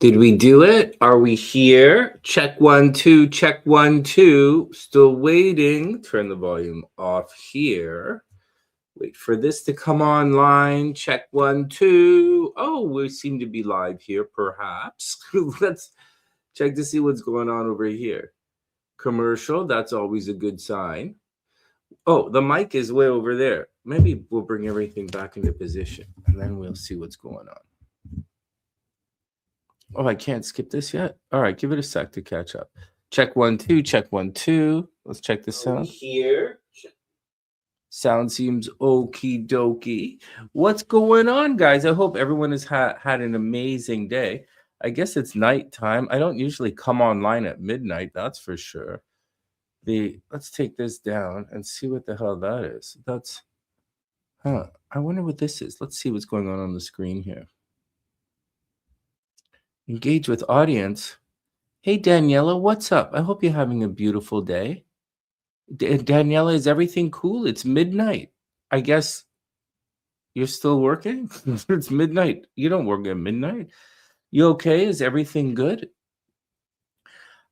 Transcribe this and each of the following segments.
Did we do it? Are we here? Check 1, 2, check 1, 2. Still waiting. Turn the volume off here. Wait for this to come online. Check 1, 2. Oh, we seem to be live here, perhaps. Let's check to see what's going on over here. Commercial, that's always a good sign. Oh, the mic is way over there. Maybe we'll bring everything back into position, and then we'll see what's going on. Oh, I can't skip this yet? All right, give it a sec to catch up. Check 1, 2, check 1, 2. Let's check the sound. Here. Sound seems okie dokie. What's going on, guys? I hope everyone has had an amazing day. I guess it's nighttime. I don't usually come online at midnight, that's for sure. Let's take this down and see what the hell that is. I wonder what this is. Let's see what's going on the screen here. Engage with audience. Hey, Daniela, what's up? I hope you're having a beautiful day. Daniela, is everything cool? It's midnight. I guess you're still working? It's midnight. You don't work at midnight. You okay? Is everything good?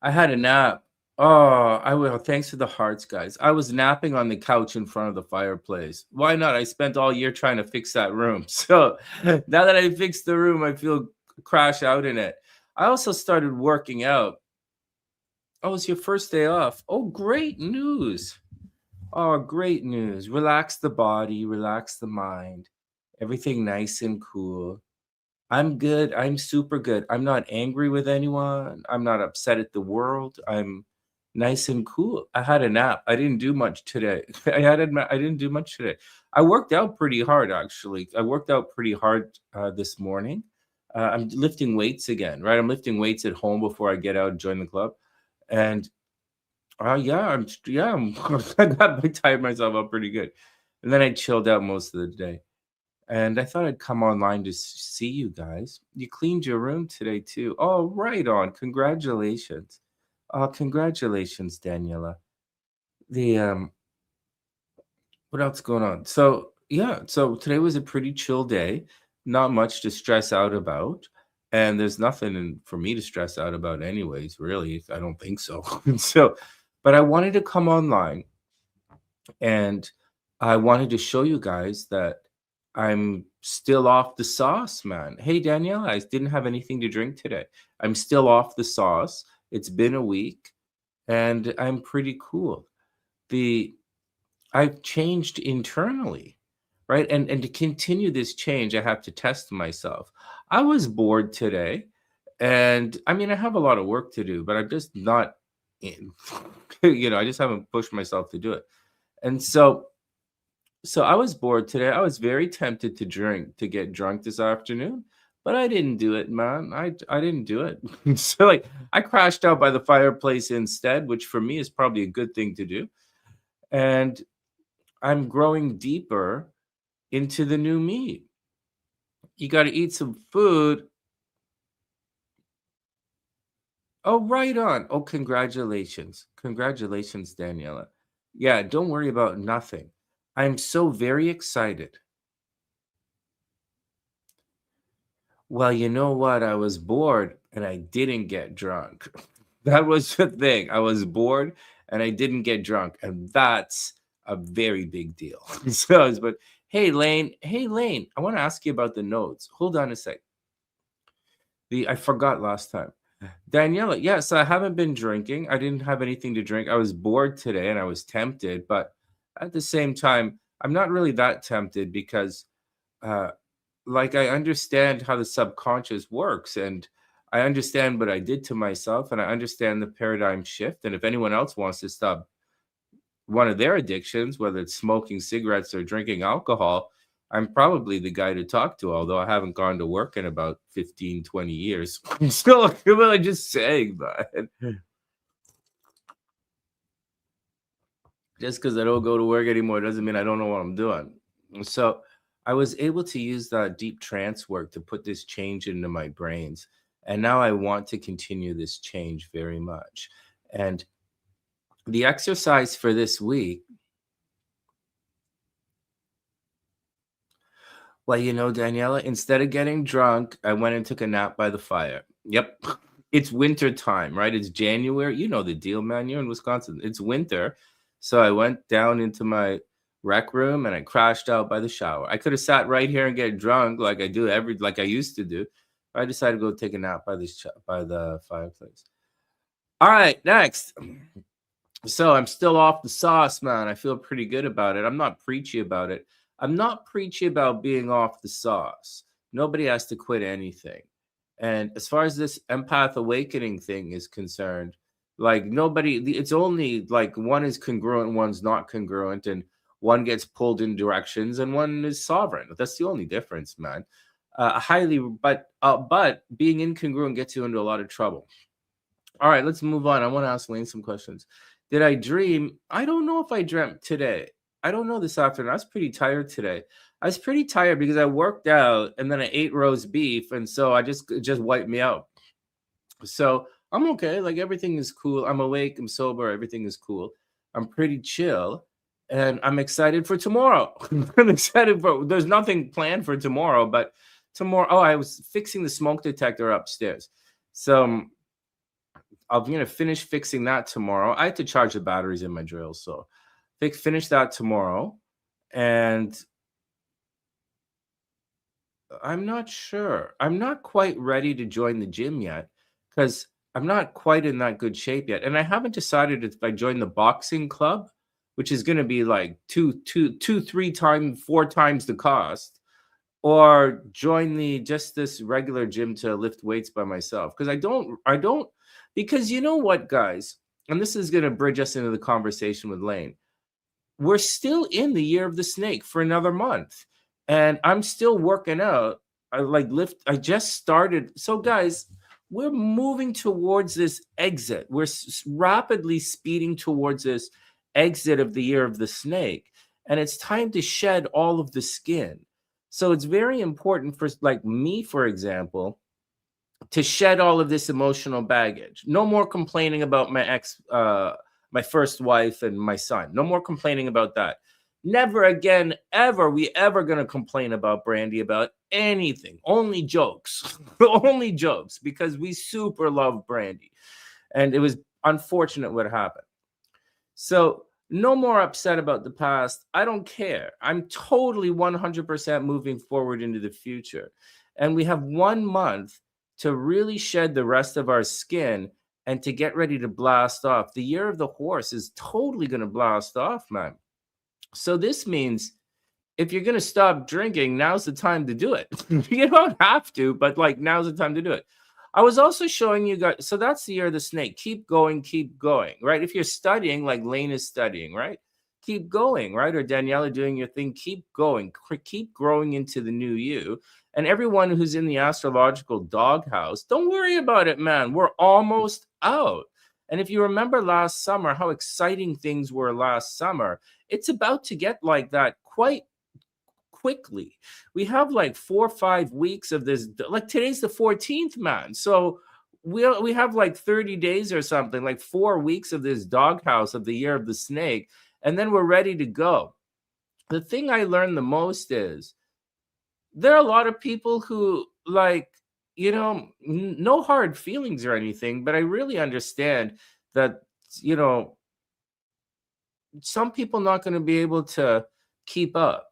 I had a nap. Oh, I will. Thanks to the hearts, guys. I was napping on the couch in front of the fireplace. Why not? I spent all year trying to fix that room. So now that I fixed the room, I feel crash out in it. I also started working out. Oh, it's your first day off. Oh, great news. Oh, great news. Relax the body, relax the mind. Everything nice and cool. I'm good. I'm super good. I'm not angry with anyone. I'm not upset at the world. I'm nice and cool. I had a nap. I didn't do much today. I didn't do much today. I worked out pretty hard, actually. I worked out pretty hard this morning. I'm lifting weights again, right? I'm lifting weights at home before I get out and join the club. And I tired myself up pretty good. And then I chilled out most of the day. And I thought I'd come online to see you guys. You cleaned your room today too. Oh, right on. Congratulations. Congratulations, Daniela. What else going on? So today was a pretty chill day. Not much to stress out about. And there's nothing for me to stress out about anyways, really. I don't think so. But I wanted to come online and I wanted to show you guys that I'm still off the sauce, man. Hey, Danielle, I didn't have anything to drink today. I'm still off the sauce. It's been a week and I'm pretty cool. I've changed internally, right? And to continue this change, I have to test myself. I was bored today. And I mean, I have a lot of work to do, but I'm just not in, I just haven't pushed myself to do it. And so I was bored today. I was very tempted to get drunk this afternoon, but I didn't do it, man. I didn't do it. So I crashed out by the fireplace instead, which for me is probably a good thing to do. And I'm growing deeper into the new me. You got to eat some food. Oh, right on. Oh, congratulations. Congratulations, Daniela. Yeah, don't worry about nothing. I'm so very excited. Well, you know what? I was bored and I didn't get drunk. That was the thing. I was bored and I didn't get drunk. And that's a very big deal. But hey, Lane. Hey, Lane, I want to ask you about the notes. Hold on a sec. I forgot last time. Daniela, yes, I haven't been drinking. I didn't have anything to drink. I was bored today and I was tempted, but at the same time, I'm not really that tempted because I understand how the subconscious works and I understand what I did to myself and I understand the paradigm shift. And if anyone else wants to stop one of their addictions, whether it's smoking cigarettes or drinking alcohol, I'm probably the guy to talk to, although I haven't gone to work in about 15, 20 years. Still, I'm just saying, man. Just because I don't go to work anymore doesn't mean I don't know what I'm doing. So I was able to use that deep trance work to put this change into my brains. And now I want to continue this change very much. And the exercise for this week, well, Daniela, instead of getting drunk, I went and took a nap by the fire. Yep. It's winter time, right? It's January. You know the deal, man. You're in Wisconsin. It's winter. So I went down into my rec room and I crashed out by the shower. I could have sat right here and get drunk like I used to do. I decided to go take a nap by the fireplace. All right, next. So I'm still off the sauce, man. I feel pretty good about it. I'm not preachy about it. I'm not preachy about being off the sauce. Nobody has to quit anything. And as far as this empath awakening thing is concerned, like it's only like one is congruent, one's not congruent, and one gets pulled in directions and one is sovereign. That's the only difference, man. But being incongruent gets you into a lot of trouble. All right, let's move on. I want to ask Lane some questions. Did I dream? I don't know if I dreamt today. I don't know this afternoon. I was pretty tired today. I was pretty tired because I worked out and then I ate roast beef, and so it just wiped me out. So I'm okay. Like everything is cool. I'm awake. I'm sober. Everything is cool. I'm pretty chill, and I'm excited for tomorrow. I'm excited for. There's nothing planned for tomorrow, but tomorrow. Oh, I was fixing the smoke detector upstairs, so I'm gonna finish fixing that tomorrow. I have to charge the batteries in my drill, so finish that tomorrow. And I'm not sure. I'm not quite ready to join the gym yet because I'm not quite in that good shape yet. And I haven't decided if I join the boxing club, which is gonna be like 3 times, 4 times the cost, or join this regular gym to lift weights by myself. Because I don't because you know what, guys, and this is gonna bridge us into the conversation with Lane. We're still in the year of the snake for another month, and I'm still working out. I just started. So, guys, we're moving towards this exit. We're rapidly speeding towards this exit of the year of the snake, and it's time to shed all of the skin. So it's very important for like me, for example, to shed all of this emotional baggage. No more complaining about my first wife and my son. No more complaining about that. Never again, ever, we ever gonna complain about Brandy about anything. Only jokes. Only jokes, because we super love Brandy. And it was unfortunate what happened. So no more upset about the past. I don't care. I'm totally 100% moving forward into the future. And we have 1 month to really shed the rest of our skin and to get ready to blast off. The year of the horse is totally going to blast off, man. So this means if you're going to stop drinking, now's the time to do it. You don't have to, but like now's the time to do it. I was also showing you guys, so that's the year of the snake. Keep going, right? If you're studying, like Lane is studying, right? Keep going, right? Or Daniela doing your thing, keep going, keep growing into the new you. And everyone who's in the astrological doghouse, don't worry about it, man. We're almost out. And if you remember last summer, how exciting things were last summer, it's about to get like that quite quickly. We have like 4 or 5 weeks of this. Like today's the 14th, man. So we have like 30 days or something, like 4 weeks of this doghouse of the year of the snake, and then we're ready to go. The thing I learned the most is there are a lot of people who like, no hard feelings or anything, but I really understand that, you know, some people not going to be able to keep up.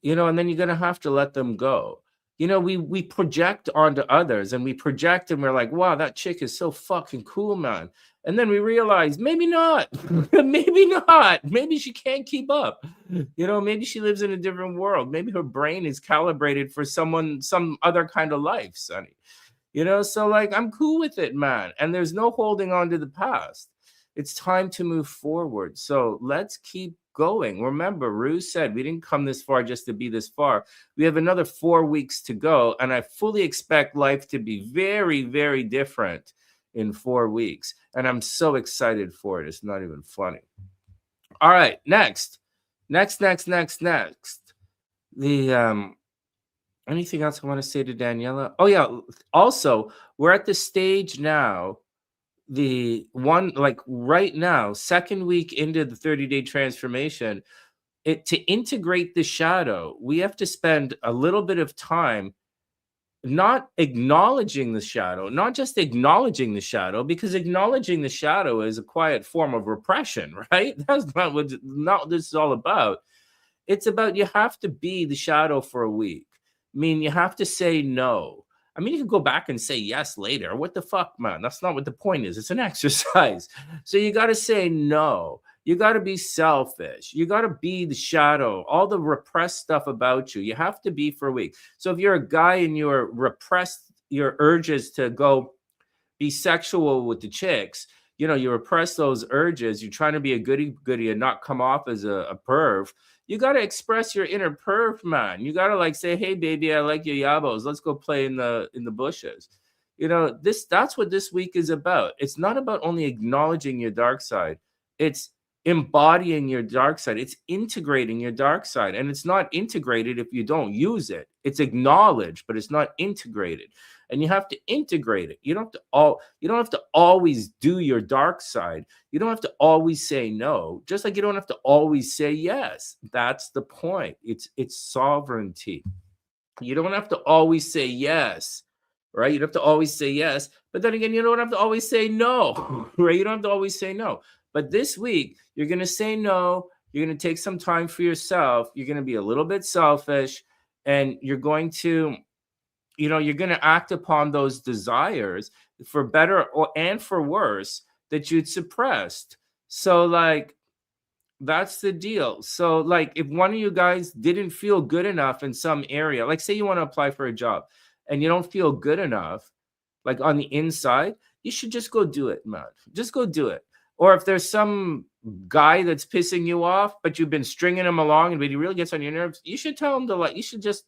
And then you're gonna have to let them go. We project onto others and we project and we're like, wow, that chick is so fucking cool, man. And then we realize maybe not, maybe not. Maybe she can't keep up. Maybe she lives in a different world. Maybe her brain is calibrated for some other kind of life, Sonny. So like I'm cool with it, man. And there's no holding on to the past. It's time to move forward. So let's keep going. Remember, Rue said we didn't come this far just to be this far. We have another 4 weeks to go, and I fully expect life to be very, very different in 4 weeks. And I'm so excited for it. It's not even funny. All right, next. The anything else I want to say to Daniela? Oh yeah. Also, we're at the stage now. The one like right now, second week into the 30-day transformation, to integrate the shadow, we have to spend a little bit of time not acknowledging the shadow, not just acknowledging the shadow, because acknowledging the shadow is a quiet form of repression, right? That's not what this is all about. It's about you have to be the shadow for a week. I mean, you have to say no. I mean, you can go back and say yes later. What the fuck, man? That's not what the point is. It's an exercise. So you got to say no. You got to be selfish. You got to be the shadow. All the repressed stuff about you, you have to be for a week. So if you're a guy and you're repressed, your urges to go be sexual with the chicks, you repress those urges. You're trying to be a goody goody and not come off as a perv. You got to express your inner perv, man. You got to like say, "Hey, baby, I like your yabos. Let's go play in the bushes." That's what this week is about. It's not about only acknowledging your dark side. It's embodying your dark side. It's integrating your dark side, and it's not integrated if you don't use it. It's acknowledged, but it's not integrated. And you have to integrate it. You don't have to always do your dark side. You don't have to always say no, just like you don't have to always say yes. That's the point. It's sovereignty. You don't have to always say yes, right? You don't have to always say yes, but then again, you don't have to always say no, right? You don't have to always say no. But this week, you're going to say no. You're going to take some time for yourself. You're going to be a little bit selfish, and you're going to you're going to act upon those desires for better and for worse that you'd suppressed. So like, that's the deal. So like, if one of you guys didn't feel good enough in some area, like say you want to apply for a job and you don't feel good enough, like on the inside, you should just go do it, man. Just go do it. Or if there's some guy that's pissing you off, but you've been stringing him along and he really gets on your nerves, you should tell him you should just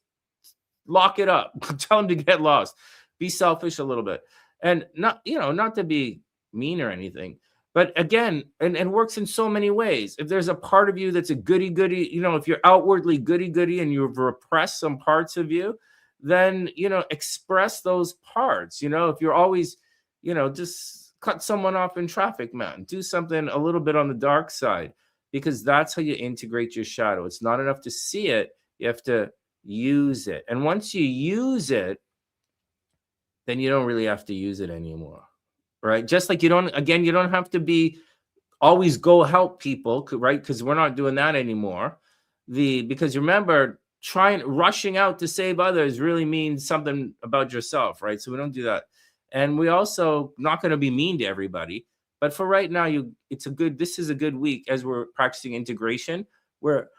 lock it up. Tell him to get lost. Be selfish a little bit. And not to be mean or anything, but again, and works in so many ways. If there's a part of you that's a goody goody, if you're outwardly goody goody and you've repressed some parts of you, then express those parts. If you're always, just cut someone off in traffic, man. Do something a little bit on the dark side, because that's how you integrate your shadow. It's not enough to see it. You have to use it. And once you use it, then you don't really have to use it anymore, right? Just like you don't have to always go help people, right? Because we're not doing that anymore. Because remember, rushing out to save others really means something about yourself, right? So we don't do that. And we also not going to be mean to everybody. But for right now, this is a good week as we're practicing integration, where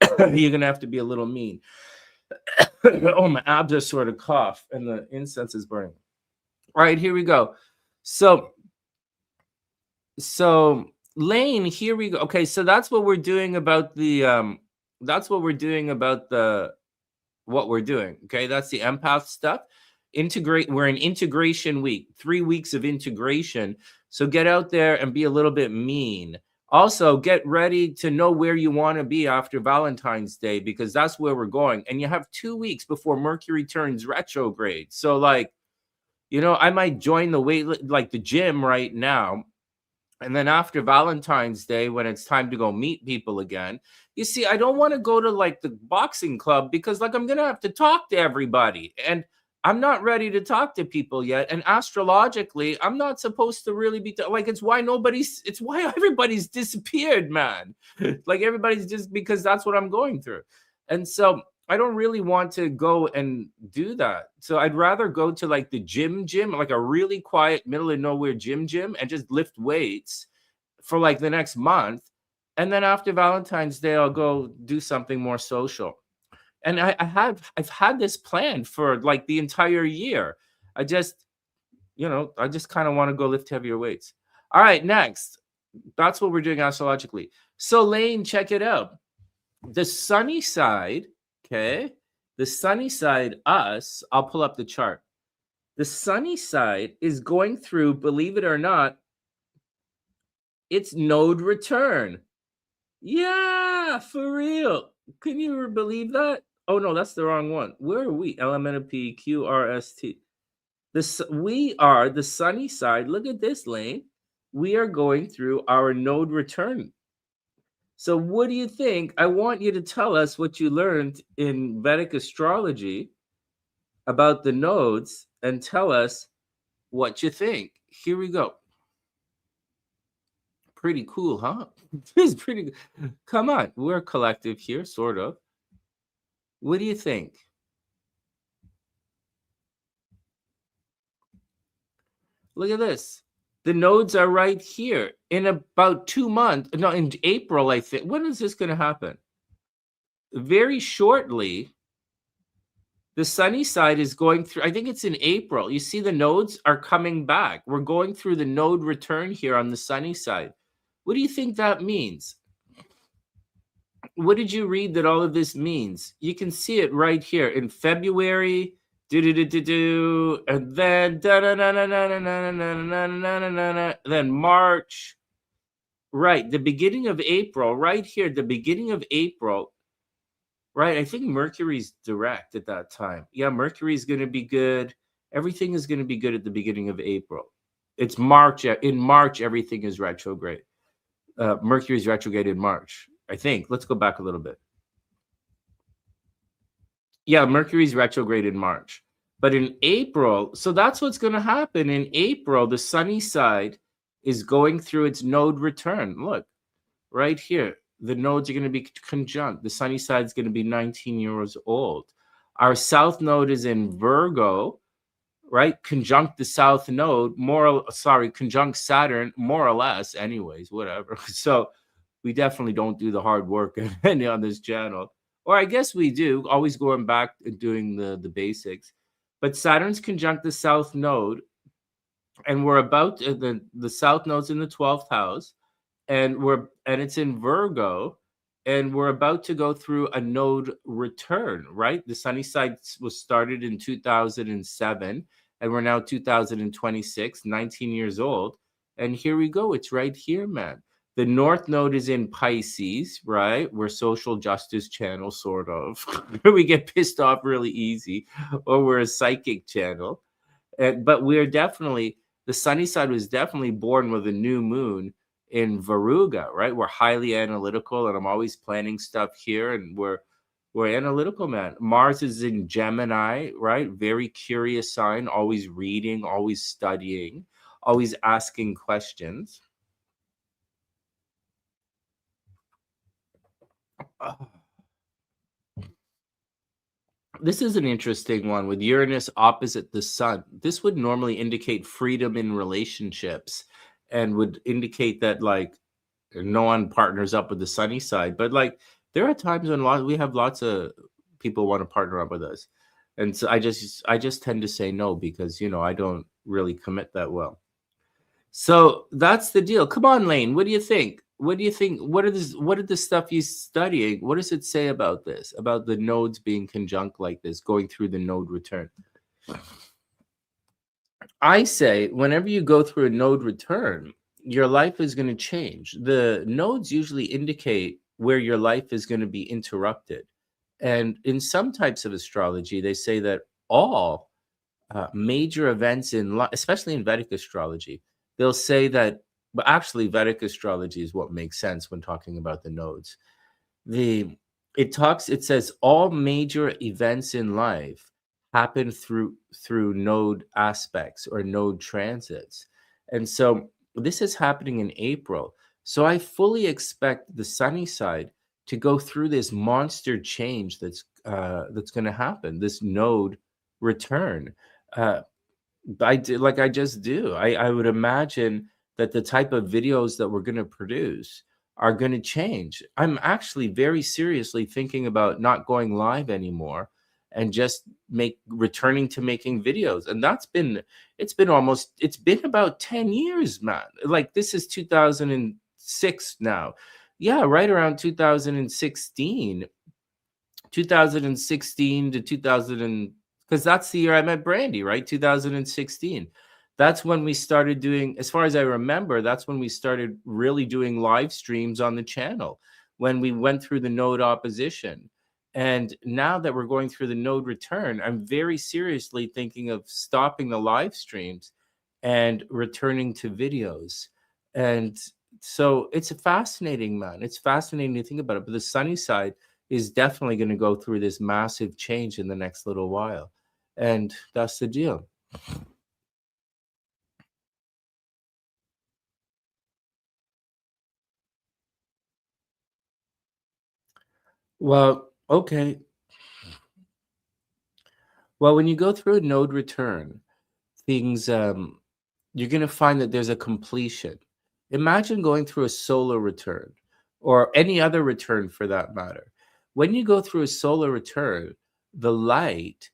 you're going to have to be a little mean. Oh, my abs are sort of cough and the incense is burning. All right, here we go. So Lane, here we go. Okay, so that's what we're doing about what we're doing. Okay, that's the empath stuff. We're in integration week, 3 weeks of integration. So get out there and be a little bit mean. Also, get ready to know where you want to be after Valentine's Day, because that's where we're going. And you have 2 weeks before Mercury turns retrograde. So like, I might join the gym right now. And then after Valentine's Day, when it's time to go meet people again, you see, I don't want to go to like the boxing club, because like I'm going to have to talk to everybody. And I'm not ready to talk to people yet. And astrologically, I'm not supposed to really be it's why everybody's disappeared, man. Like everybody's just, because that's what I'm going through. And so I don't really want to go and do that. So I'd rather go to like the gym, like a really quiet, middle of nowhere gym, and just lift weights for like the next month. And then after Valentine's Day, I'll go do something more social. And I've had this planned for like the entire year. I just kind of want to go lift heavier weights. All right, next. That's what we're doing astrologically. So Lane, check it out. The sunny side, okay? The sunny side, I'll pull up the chart. The sunny side is going through, believe it or not, its node return. Yeah, for real. Can you believe that? Oh, no, that's the wrong one. Where are we? LMNP, QRST. We are the sunny side. Look at this, Lane. We are going through our node return. So what do you think? I want you to tell us what you learned in Vedic astrology about the nodes and tell us what you think. Here we go. Pretty cool, huh? This is pretty good. Come on, we're a collective here, sort of. What do you think? Look at this. The nodes are right here in about 2 months. No, in April, I think. When is this going to happen? Very shortly, the sunny side is going through. I think it's in April. You see, the nodes are coming back. We're going through the node return here on the sunny side. What do you think that means? What did you read that all of this means? You can see it right here in February. And then then March. Right, the beginning of April, right here, the beginning of April. Right, I think Mercury's direct at that time. Yeah, Mercury's going to be good. Everything is going to be good at the beginning of April. It's March. In March, everything is retrograde. Mercury's retrograde in March, I think. Let's go back a little bit. Yeah, Mercury's retrograde in March. But in April, so that's what's going to happen. In April, the sunny side is going through its node return. Look, right here. The nodes are going to be conjunct. The sunny side is going to be 19 years old. Our south node is in Virgo, right? Conjunct the south node, conjunct Saturn, more or less, anyways, whatever. So we definitely don't do the hard work on this channel. Or I guess we do, always going back and doing the basics. But Saturn's conjunct the south node, and we're about the south node's in the 12th house, and it's in Virgo, and we're about to go through a node return, right? The sunny side was started in 2007, and we're now 2026, 19 years old. And here we go. It's right here, man. The north node is in Pisces, right? We're social justice channel, sort of. We get pissed off really easy, or we're a psychic channel. But we're definitely, the sunny side was definitely born with a new moon in Varuga, right? We're highly analytical, and I'm always planning stuff here, and we're analytical, man. Mars is in Gemini, right? Very curious sign, always reading, always studying, always asking questions. This is an interesting one with Uranus opposite the sun. This would normally indicate freedom in relationships and would indicate that, like, no one partners up with the sunny side. But, like, there are times when we have lots of people want to partner up with us. And so I just tend to say no because, I don't really commit that well. So that's the deal. Come on, Lane. What do you think? What do you think? What are the stuff you're studying? What does it say about this? About the nodes being conjunct like this, going through the node return? I say whenever you go through a node return, your life is going to change. The nodes usually indicate where your life is going to be interrupted. And in some types of astrology, they say that all major events in life, especially in Vedic astrology, they'll say that, but actually Vedic astrology is what makes sense when talking about the nodes. It says all major events in life happen through node aspects or node transits. And so this is happening in April. So I fully expect the sunny side to go through this monster change that's going to happen, this node return. I would imagine that the type of videos that we're going to produce are going to change. I'm actually very seriously thinking about not going live anymore and just returning to making videos. And it's been about 10 years, man. Like, this is 2006 now. Yeah, right around 2016 to 2000, because that's the year I met Brandy, right? 2016. That's when we started doing, as far as I remember, that's when we started really doing live streams on the channel, when we went through the node opposition. And now that we're going through the node return, I'm very seriously thinking of stopping the live streams and returning to videos. And so it's fascinating, man. It's fascinating to think about it. But the sunny side is definitely going to go through this massive change in the next little while. And that's the deal. Well, okay. Well, when you go through a node return, things you're going to find that there's a completion. Imagine going through a solar return or any other return for that matter. When you go through a solar return, the light,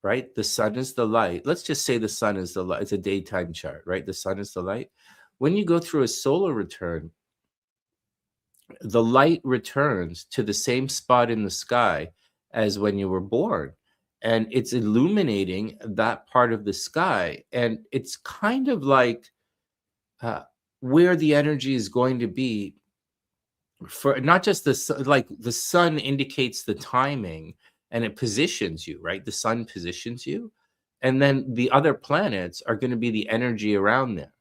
right? The sun is the light. Let's just say the sun is the light. It's a daytime chart, right? The sun is the light. When you go through a solar return, the light returns to the same spot in the sky as when you were born. And it's illuminating that part of the sky. And it's kind of like uh, where the energy is going to be for not just like the sun indicates the timing and it positions you, right? The sun positions you, and then the other planets are going to be the energy around them.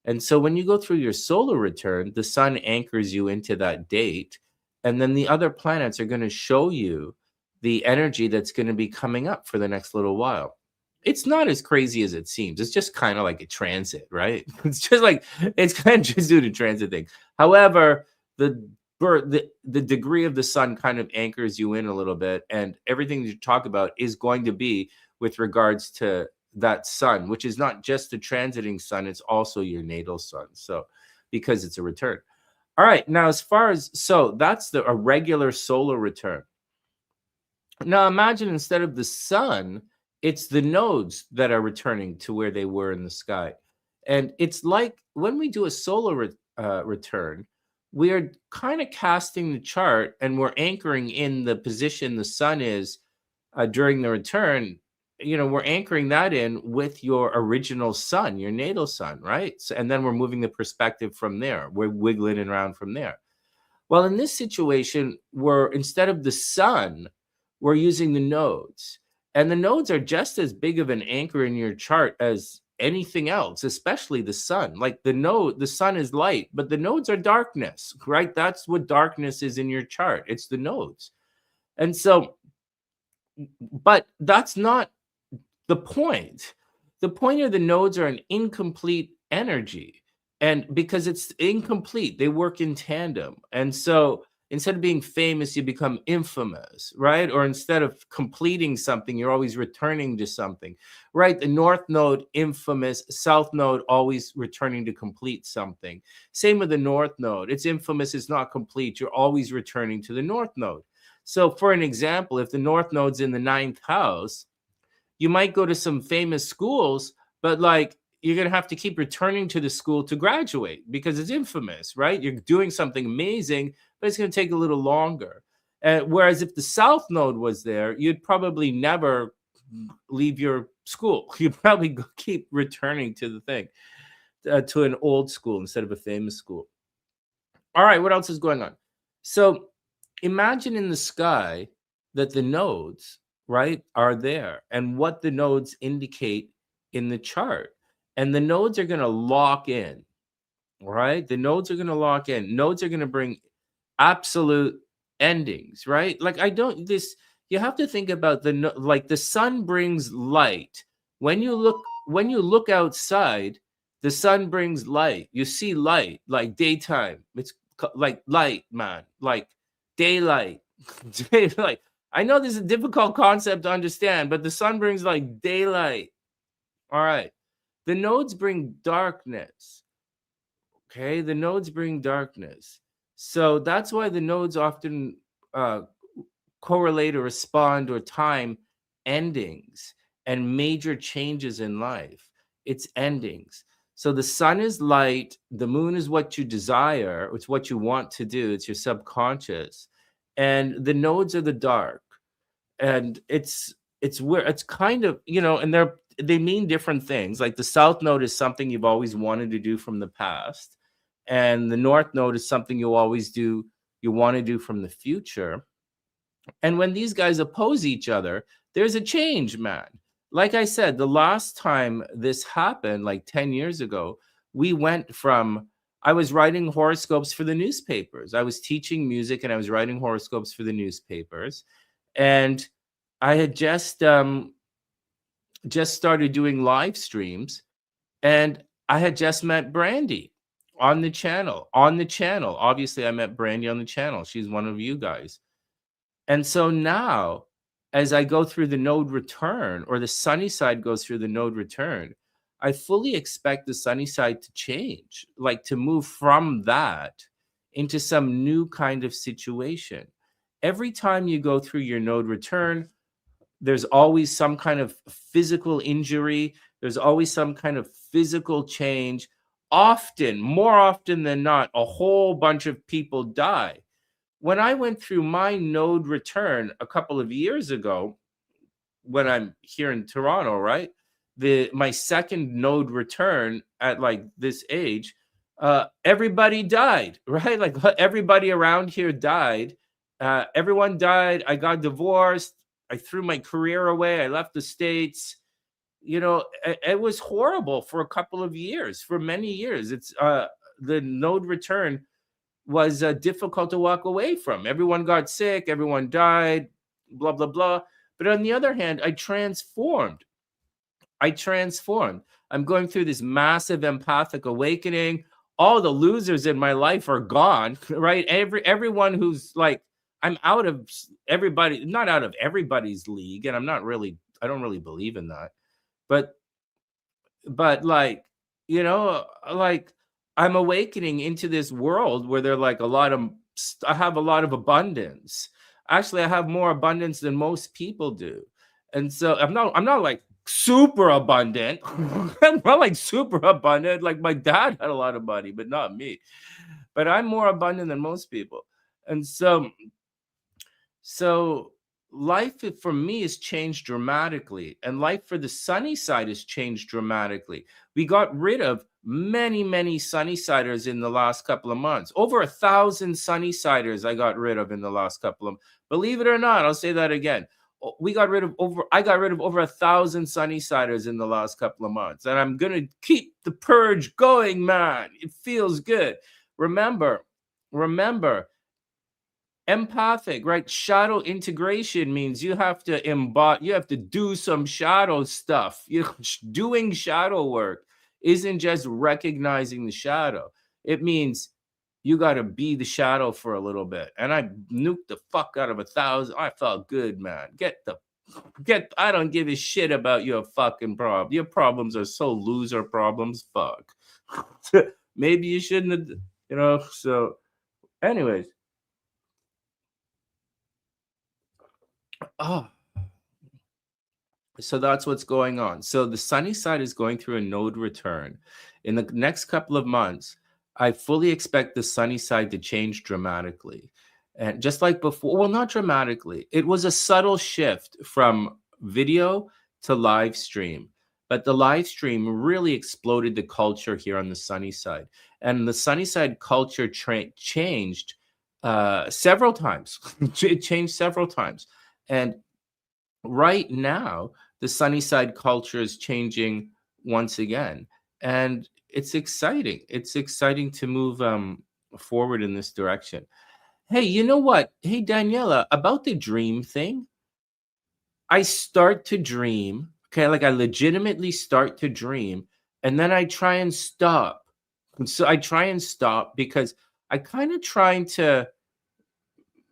And so when you go through your solar return, the sun anchors you into that date, and then the other planets are going to show you the energy that's going to be coming up for the next little while. It's not as crazy as it seems. It's just kind of like a transit, right? It's just like it's kind of just due to transit thing. However, the the degree of the sun kind of anchors you in a little bit, and everything you talk about is going to be with regards to that sun, which is not just the transiting sun, it's also your natal sun. So because it's a return. All right, now as far as so that's a regular solar return. Now imagine instead of the sun, it's the nodes that are returning to where they were in the sky. And it's like when we do a solar return, we are kind of casting the chart and we're anchoring in the position the sun is during the return. You know, we're anchoring that in with your original sun, your natal sun, right? So, and then we're moving the perspective from there. We're wiggling it around from there. Well, in this situation, we're instead of the sun, we're using the nodes. And the nodes are just as big of an anchor in your chart as anything else, especially the sun. Like the sun is light, but the nodes are darkness, right? That's what darkness is in your chart. It's the nodes. And so, but that's not the point. The point of the nodes are an incomplete energy. And because it's incomplete, they work in tandem. And so instead of being famous, you become infamous, right? Or instead of completing something, you're always returning to something, right? The north node, infamous, south node, always returning to complete something. Same with the north node. It's infamous, it's not complete. You're always returning to the north node. So, for an example, if the north node's in the ninth house, you might go to some famous schools, but like you're going to have to keep returning to the school to graduate because it's infamous, right? You're doing something amazing, but it's going to take a little longer. Whereas if the South Node was there, you'd probably never leave your school. You'd probably keep returning to the thing, to an old school instead of a famous school. All right, what else is going on? So imagine in the sky that the nodes, right, are there and what the nodes indicate in the chart. And the nodes are going to lock in, right? The nodes are going to lock in. Nodes are going to bring absolute endings, right? Like I don't this you have to think about like the sun brings light. When you look outside, the sun brings light. You see light like daytime. It's like light, man, like daylight. Daylight. I know this is a difficult concept to understand, but the sun brings like daylight. All right. The nodes bring darkness. Okay, the nodes bring darkness. So that's why the nodes often uh, correlate or respond or time endings and major changes in life. It's endings. So the sun is light, the moon is what you desire, it's what you want to do, it's your subconscious, and the nodes are the dark. And it's where it's kind of, and they mean different things. Like the south node is something you've always wanted to do from the past, and the north node is something you want to do from the future. And when these guys oppose each other, there's a change, man. Like I said, the last time this happened, like 10 years ago, we went from I was writing horoscopes for the newspapers. I was teaching music and I was writing horoscopes for the newspapers. And I had just just started doing live streams, and I had just met Brandy on the channel. On the channel. Obviously, I met Brandy on the channel. She's one of you guys. And so now, as I go through the node return, or the sunny side goes through the node return, I fully expect the sunny side to change, like to move from that into some new kind of situation. Every time you go through your node return, there's always some kind of physical injury. There's always some kind of physical change. Often, more often than not, a whole bunch of people die. When I went through my node return a couple of years ago, when I'm here in Toronto, right? My second node return at like this age, everybody died, right? Like everybody around here died. Everyone died. I got divorced. I threw my career away. I left the States. It was horrible for a couple of years, for many years. It's the node return was difficult to walk away from. Everyone got sick, everyone died, blah, blah, blah. But on the other hand, I transformed. I'm going through this massive empathic awakening. All the losers in my life are gone, right? Everyone who's like, I'm out of everybody, not out of everybody's league. And I don't really believe in that. But like, like I'm awakening into this world where they're like I have a lot of abundance. Actually, I have more abundance than most people do. And so I'm not like super abundant. I'm not like super abundant. Like my dad had a lot of money, but not me. But I'm more abundant than most people. And so life for me has changed dramatically, and life for the sunny side has changed dramatically. We got rid of many sunny siders in the last couple of months. Over 1,000 sunny siders I got rid of in the last couple of, believe it or not, I'll say that again. I got rid of over 1,000 sunny siders in the last couple of months, and I'm gonna keep the purge going, man. It feels good. Remember, empathic, right? Shadow integration means you have to you have to do some shadow stuff. Doing shadow work isn't just recognizing the shadow. It means you got to be the shadow for a little bit. And I nuked the fuck out of 1,000. I felt good, man. I don't give a shit about your fucking problem. Your problems are so loser problems. Fuck. Maybe you shouldn't have, so anyways. Oh, so that's what's going on. So the sunny side is going through a node return. In the next couple of months, I fully expect the sunny side to change dramatically. And just like before, well, not dramatically, it was a subtle shift from video to live stream. But the live stream really exploded the culture here on the sunny side. And the sunny side culture changed several times. It changed several times. And right now, the sunny side culture is changing once again. And it's exciting. It's exciting to move forward in this direction. Hey, you know what? Hey, Daniela, about the dream thing, I start to dream. Okay, like I legitimately start to dream, and then I try and stop. So I try and stop because I kind of trying to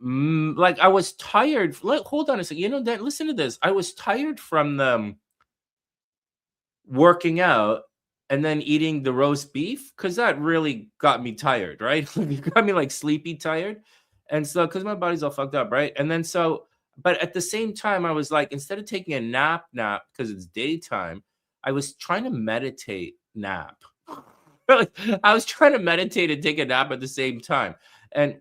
like I was tired. Hold on a second. Listen to this. I was tired from the working out and then eating the roast beef because that really got me tired, right? It got me like sleepy tired. And so, because my body's all fucked up, right? And then but at the same time, I was like, instead of taking a nap because it's daytime, I was trying to meditate nap. I was trying to meditate and take a nap at the same time. And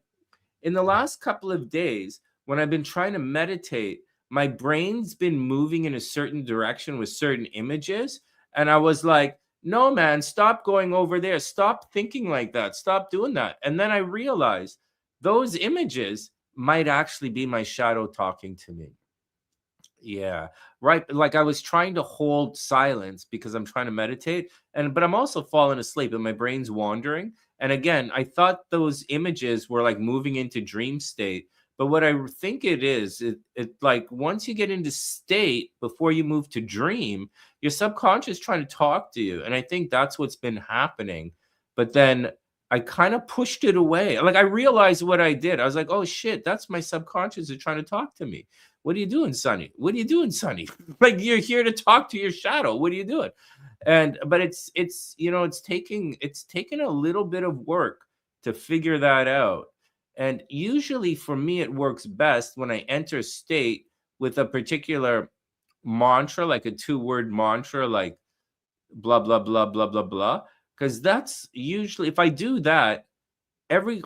in the last couple of days, when I've been trying to meditate, my brain's been moving in a certain direction with certain images. And I was like, no, man, stop going over there. Stop thinking like that. Stop doing that. And then I realized those images might actually be my shadow talking to me. Yeah, right. Like I was trying to hold silence because I'm trying to meditate, but I'm also falling asleep and my brain's wandering. And again, I thought those images were like moving into dream state, But what I think it is, it like once you get into state before you move to dream, your subconscious trying to talk to you. And I think that's what's been happening. But then I kind of pushed it away. Like I realized what I did. I was like, oh shit, that's my subconscious is trying to talk to me. What are you doing, Sonny? What are you doing, Sonny? Like you're here to talk to your shadow. What are you doing? And but it's you know it's taking a little bit of work to figure that out. And usually for me it works best when I enter state with a particular mantra, like a two-word mantra, like blah blah blah blah blah blah. Because that's usually if I do that,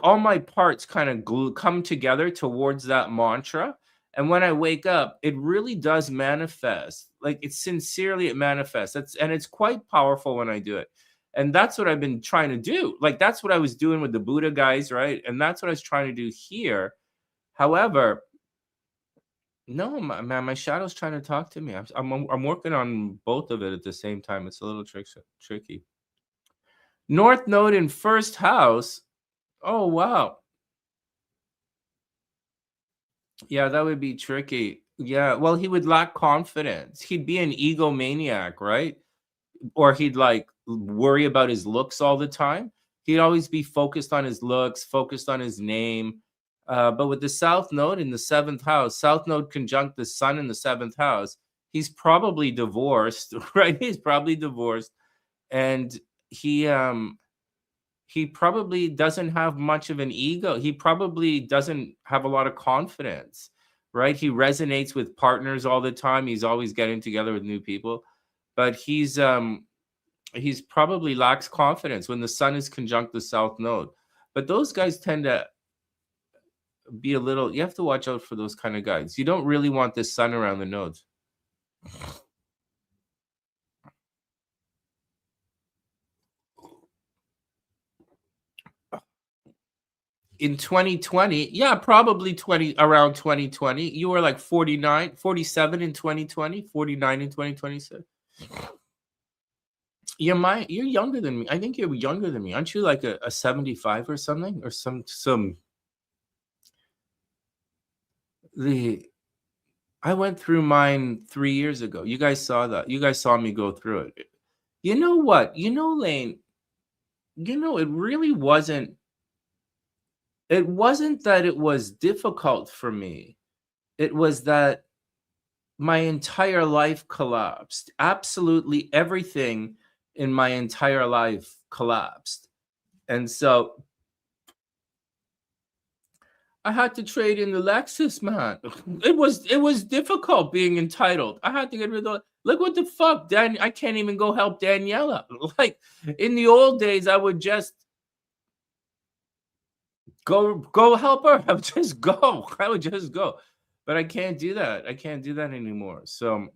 all my parts kind of come together towards that mantra. And when I wake up, it really does manifest. Like it manifests. It's quite powerful when I do it. And that's what I've been trying to do. Like that's what I was doing with the Buddha guys, right? And that's what I was trying to do here. However, no, man, my shadow's trying to talk to me. I'm working on both of it at the same time. It's a little tricky. North Node in first house. Oh wow. Yeah, that would be tricky. Yeah, well, he would lack confidence. He'd be an egomaniac, right? Or he'd like worry about his looks all the time. He'd always be focused on his looks, focused on his name. But with the South Node in the seventh house, South Node conjunct the Sun in the seventh house, he's probably divorced, right? He's probably divorced, and he probably doesn't have much of an ego. He probably doesn't have a lot of confidence, right? He resonates with partners all the time. He's always getting together with new people, but he's probably lacks confidence when the Sun is conjunct the South Node. But those guys tend to be a little. You have to watch out for those kind of guys. You don't really want the Sun around the nodes. In 2020, yeah, probably around 2020. You were like 49, 47 in 2020, 49 in 2026. You're younger than me. I think you're younger than me. Aren't you like a 75 or something? Or some the I went through mine 3 years ago. You guys saw that. You guys saw me go through it. You know what? You know, Lane, it really wasn't that it was difficult for me. It was that my entire life collapsed. Absolutely everything in my entire life collapsed. And so I had to trade in the Lexus, man. It was difficult being entitled. I had to get rid of look what the fuck, Dan. I can't even go help Daniela. Like in the old days, I would just go help her. I would just go. I would just go. But I can't do that. I can't do that anymore. So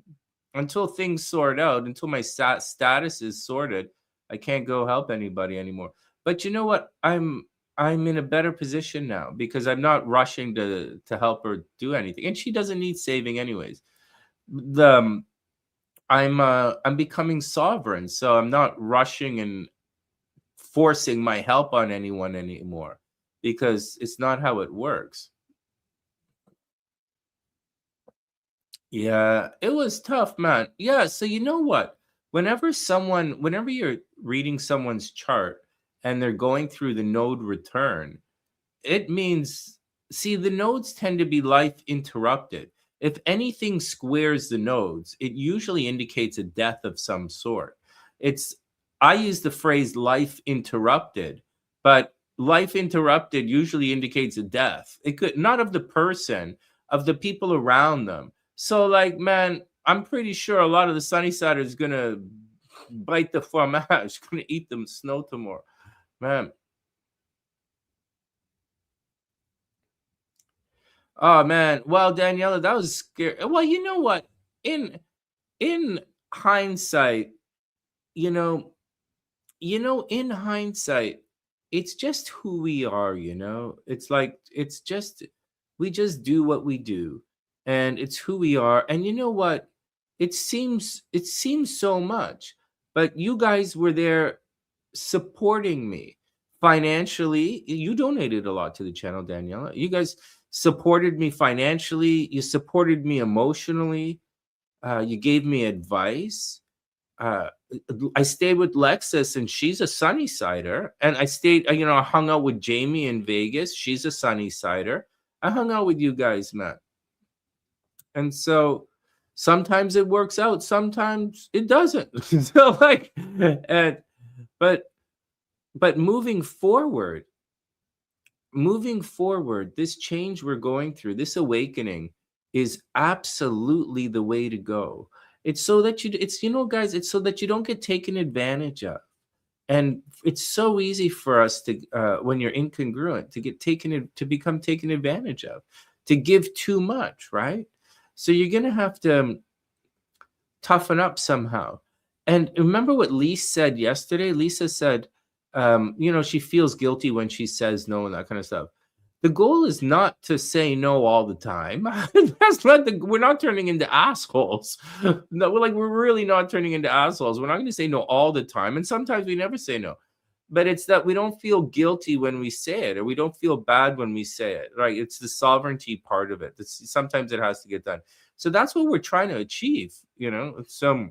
until things sort out, until my status is sorted, I can't go help anybody anymore. But you know what? I'm in a better position now because I'm not rushing to help her do anything, and she doesn't need saving anyways. I'm becoming sovereign, so I'm not rushing and forcing my help on anyone anymore because it's not how it works. Yeah, it was tough, man. Yeah, so you know what? Whenever you're reading someone's chart and they're going through the node return, it means, see, the nodes tend to be life interrupted. If anything squares the nodes, it usually indicates a death of some sort. It's, I use the phrase life interrupted, but life interrupted usually indicates a death. It could not of the person, of the people around them. So, like, man, I'm pretty sure a lot of the sunny side is gonna bite the fromage, gonna eat them snow tomorrow, man. Oh man. Well, Daniela, that was scary. Well, you know what? In in hindsight, you know, in hindsight, it's just who we are, you know? It's like it's just we just do what we do and it's who we are. And you know what? It seems so much, but you guys were there supporting me financially. You donated a lot to the channel, Daniela. You guys supported me financially, you supported me emotionally, you gave me advice. uh I stayed with Lexus, and she's a sunny sider. And I stayed, I hung out with Jamie in Vegas. She's a sunny sider. I hung out with you guys, man. And so sometimes it works out, sometimes it doesn't. So like, and but but moving forward, this change we're going through, this awakening, is absolutely the way to go. It's so that guys, it's so that you don't get taken advantage of. And it's so easy for us to, when you're incongruent, to to become taken advantage of, to give too much, right? So you're gonna have to toughen up somehow. And remember what Lisa said yesterday? Lisa said, she feels guilty when she says no and that kind of stuff. The goal is not to say no all the time. We're not turning into assholes. No, we're really not turning into assholes. We're not going to say no all the time. And sometimes we never say no. But it's that we don't feel guilty when we say it, or we don't feel bad when we say it, right? It's the sovereignty part of it. Sometimes it has to get done. So that's what we're trying to achieve, So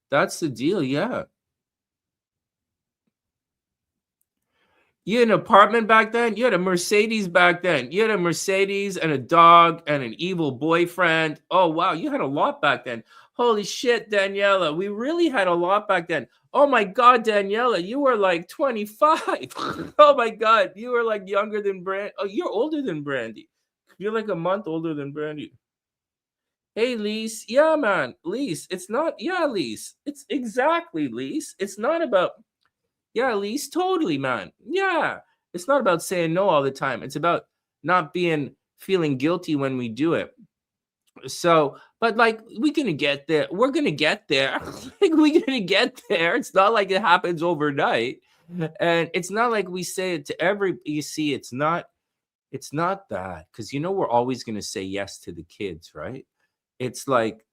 that's the deal, yeah. You had an apartment back then? You had a Mercedes back then. You had a Mercedes and a dog and an evil boyfriend. Oh, wow. You had a lot back then. Holy shit, Daniela. We really had a lot back then. Oh, my God, Daniela. You were like 25. Oh, my God. You were like younger than Brandy. Oh, you're older than Brandy. You're like a month older than Brandy. Hey, Lise. Yeah, man. Lise. It's not. Yeah, Lise. It's exactly, Lise. It's not about. Yeah, Lise, totally, man. Yeah. It's not about saying no all the time. It's about not feeling guilty when we do it. So, but like, we're going to get there. We're going to get there. Like, we're going to get there. It's not like it happens overnight. And it's not like we say it to you see, it's not that. Because, we're always going to say yes to the kids, right? It's like,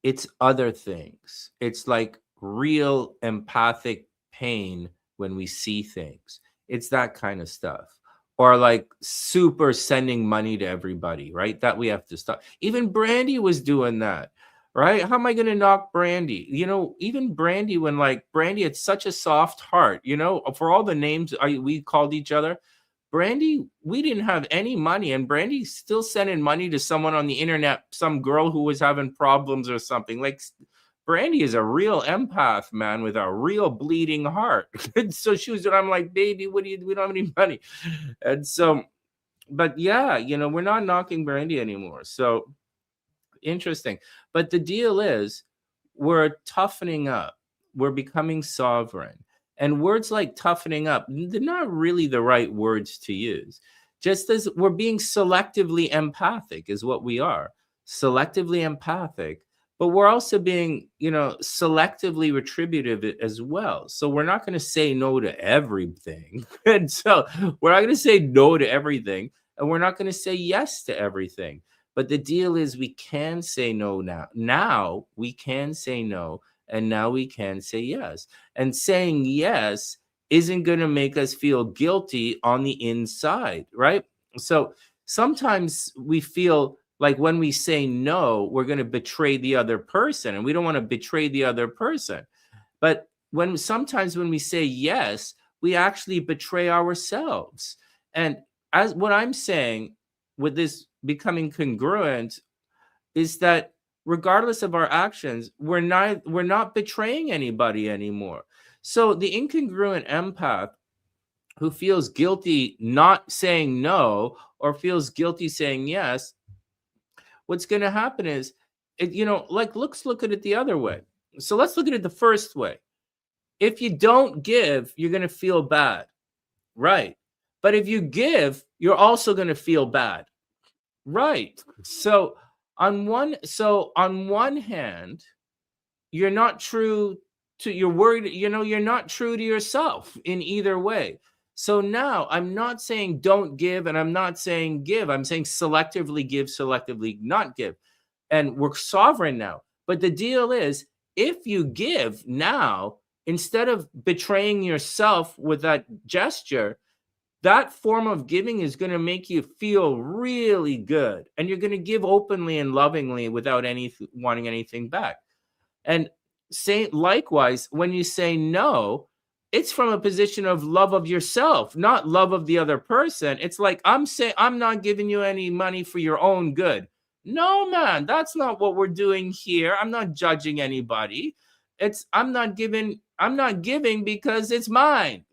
it's other things. It's like real empathic pain when we see things. It's that kind of stuff. Or like super sending money to everybody, right? That we have to stop. Even Brandy was doing that, right? How am I going to knock Brandy? Even Brandy, when like Brandy had such a soft heart, for all the names we called each other, Brandy, we didn't have any money, and Brandy still sending money to someone on the internet, some girl who was having problems or something. Like, Brandy is a real empath, man, with a real bleeding heart. And so I'm like, baby, we don't have any money. And so, but yeah, we're not knocking Brandy anymore. So interesting. But the deal is, we're toughening up. We're becoming sovereign. And words like toughening up, they're not really the right words to use. Just as we're being selectively empathic, is what we are. Selectively empathic. But we're also being, selectively retributive as well. So we're not going to say no to everything. And so we're not going to say no to everything. And we're not going to say yes to everything. But the deal is, we can say no now. Now we can say no, and now we can say yes. And saying yes isn't going to make us feel guilty on the inside, right? So sometimes we feel like when we say no, we're going to betray the other person, and we don't want to betray the other person. But sometimes when we say yes, we actually betray ourselves. And as what I'm saying with this becoming congruent is that regardless of our actions, we're not betraying anybody anymore. So the incongruent empath who feels guilty not saying no, or feels guilty saying yes, what's going to happen is, let's look at it the other way. So let's look at it the first way. If you don't give, you're going to feel bad, right? But if you give, you're also going to feel bad. Right. So on one hand, you're not true to your word, you're not true to yourself in either way. So now I'm not saying don't give, and I'm not saying give. I'm saying selectively give, selectively not give. And we're sovereign now. But the deal is, if you give now, instead of betraying yourself with that gesture, that form of giving is going to make you feel really good. And you're going to give openly and lovingly without wanting anything back. And say likewise, when you say no, it's from a position of love of yourself, not love of the other person. It's like, I'm saying, I'm not giving you any money for your own good. No, man, that's not what we're doing here. I'm not judging anybody. I'm not giving because it's mine.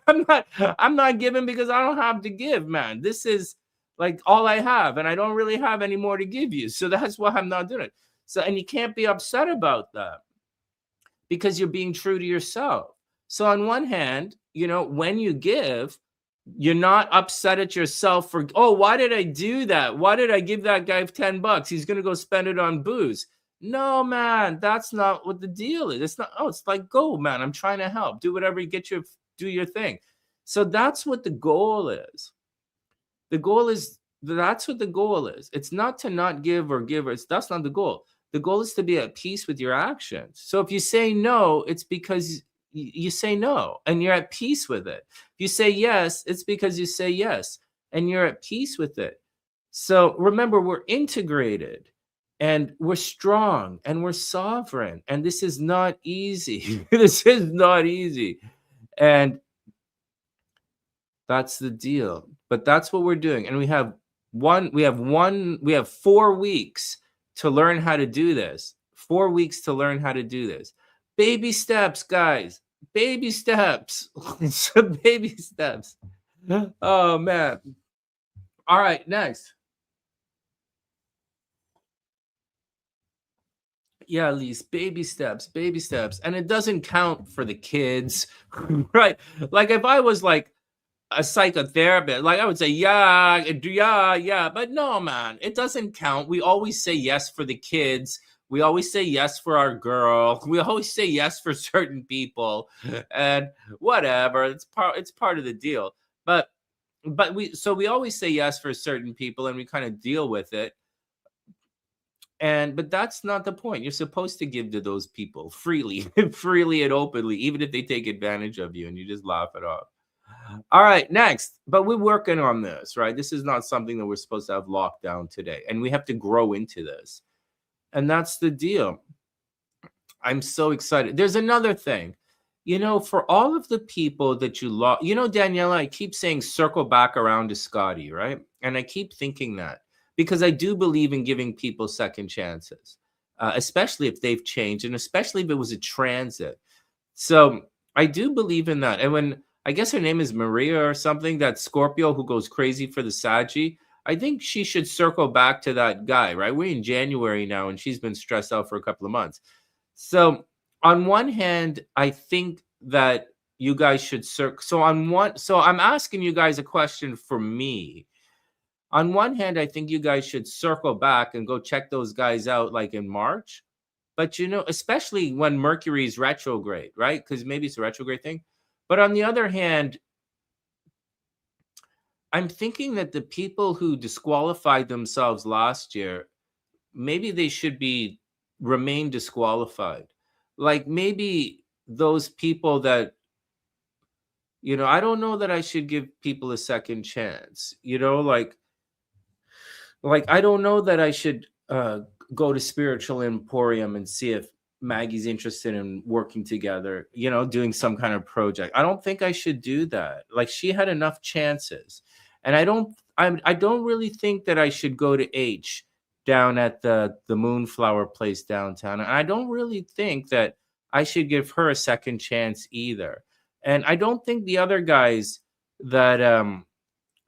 I'm not giving because I don't have to give, man. This is like all I have, and I don't really have any more to give you. So that's why I'm not doing it. So, and you can't be upset about that because you're being true to yourself. So on one hand, when you give, you're not upset at yourself for, oh, why did I do that? Why did I give that guy $10? He's going to go spend it on booze. No, man, that's not what the deal is. It's not, it's like, go, man, I'm trying to help. Do whatever you do your thing. So that's what the goal is. That's what the goal is. It's not to not give or give. That's not the goal. The goal is to be at peace with your actions. So if you say no, it's because you say no and you're at peace with it. If you say yes, it's because you say yes and you're at peace with it. So remember, we're integrated and we're strong and we're sovereign. And this is not easy. This is not easy. And that's the deal. But that's what we're doing. And we have 4 weeks to learn how to do this. 4 weeks to learn how to do this. Baby steps, guys. Baby steps. Baby steps. Oh, man. All right, next. Yeah, Lise, baby steps. And it doesn't count for the kids, right? Like if I was like a psychotherapist, like I would say, yeah. But no, man, it doesn't count. We always say yes for the kids. We always say yes for our girl. We always say yes for certain people, and whatever. It's part of the deal. But we always say yes for certain people, and we kind of deal with it. But that's not the point. You're supposed to give to those people freely, freely and openly, even if they take advantage of you, and you just laugh it off. All right, next. But we're working on this, right? This is not something that we're supposed to have locked down today. And we have to grow into this. And that's the deal. I'm so excited. There's another thing. For all of the people that you lost, Daniela, I keep saying circle back around to Scotty, right? And I keep thinking that because I do believe in giving people second chances, especially if they've changed and especially if it was a transit. So I do believe in that. And when I guess her name is Maria or something, that Scorpio who goes crazy for the Saggy, I think she should circle back to that guy, right? We're in January now and she's been stressed out for a couple of months. So on one hand, I think that you guys should so I'm asking you guys a question for me. On one hand, I think you guys should circle back and go check those guys out like in March. But especially when Mercury is retrograde, right? Because maybe it's a retrograde thing. But on the other hand, I'm thinking that the people who disqualified themselves last year, maybe they should remain disqualified. Like maybe those people that, I don't know that I should give people a second chance. Like I don't know that I should go to Spiritual Emporium and see if Maggie's interested in working together, doing some kind of project. I don't think I should do that. Like she had enough chances. And I don't really think that I should go to H down at the Moonflower place downtown. And I don't really think that I should give her a second chance either. And I don't think the other guys that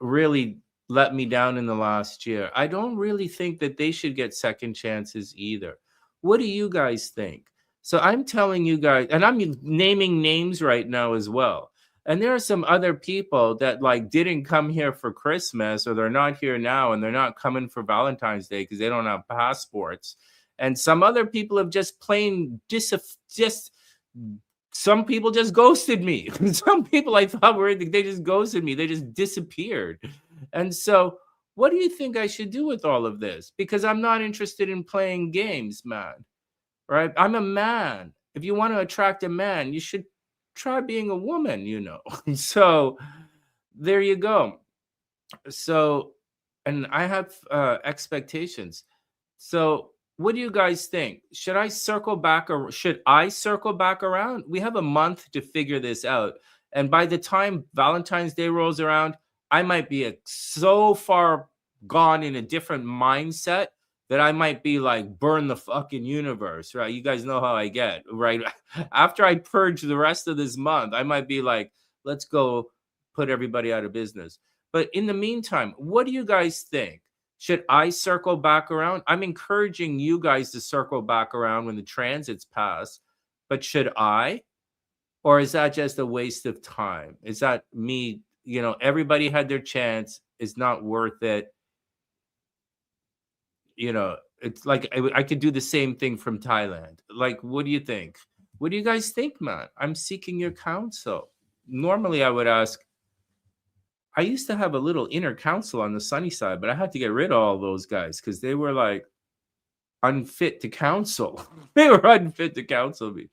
really let me down in the last year, I don't really think that they should get second chances either. What do you guys think? So I'm telling you guys, and I'm naming names right now as well. And there are some other people that like didn't come here for Christmas, or they're not here now, and they're not coming for Valentine's Day because they don't have passports. And some other people have just some people just ghosted me. Some people I thought they just ghosted me. They just disappeared. And so what do you think I should do with all of this? Because I'm not interested in playing games, man. Right? I'm a man. If you want to attract a man, you should try being a woman, So there you go. So, and I have expectations. So, what do you guys think? Should I circle back, or should I circle back around? We have a month to figure this out. And by the time Valentine's Day rolls around, I might be so far gone in a different mindset that I might be like, burn the fucking universe, right? You guys know how I get, right? After I purge the rest of this month, I might be like, let's go put everybody out of business. But in the meantime, what do you guys think? Should I circle back around? I'm encouraging you guys to circle back around when the transits pass, but should I? Or is that just a waste of time? Is that me? Everybody had their chance. It's not worth it. It's like I could do the same thing from Thailand. Like, what do you think? What do you guys think, man? I'm seeking your counsel. Normally, I would ask, I used to have a little inner council on the Sunny side, but I had to get rid of all those guys because they were like unfit to counsel. They were unfit to counsel me.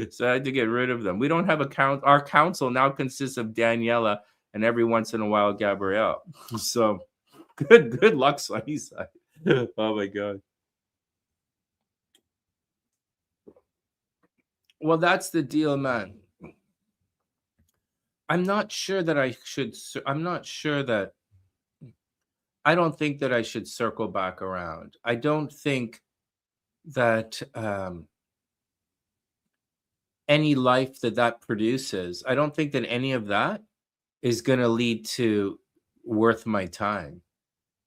So I had to get rid of them. We don't have a our council now consists of Daniela and every once in a while Gabrielle. So good luck, Sunny side. Oh my God. Well, that's the deal, man. I'm not sure that I should. I'm not sure that. I don't think that I should circle back around. I don't think that any life that produces, I don't think that any of that is going to lead to worth my time.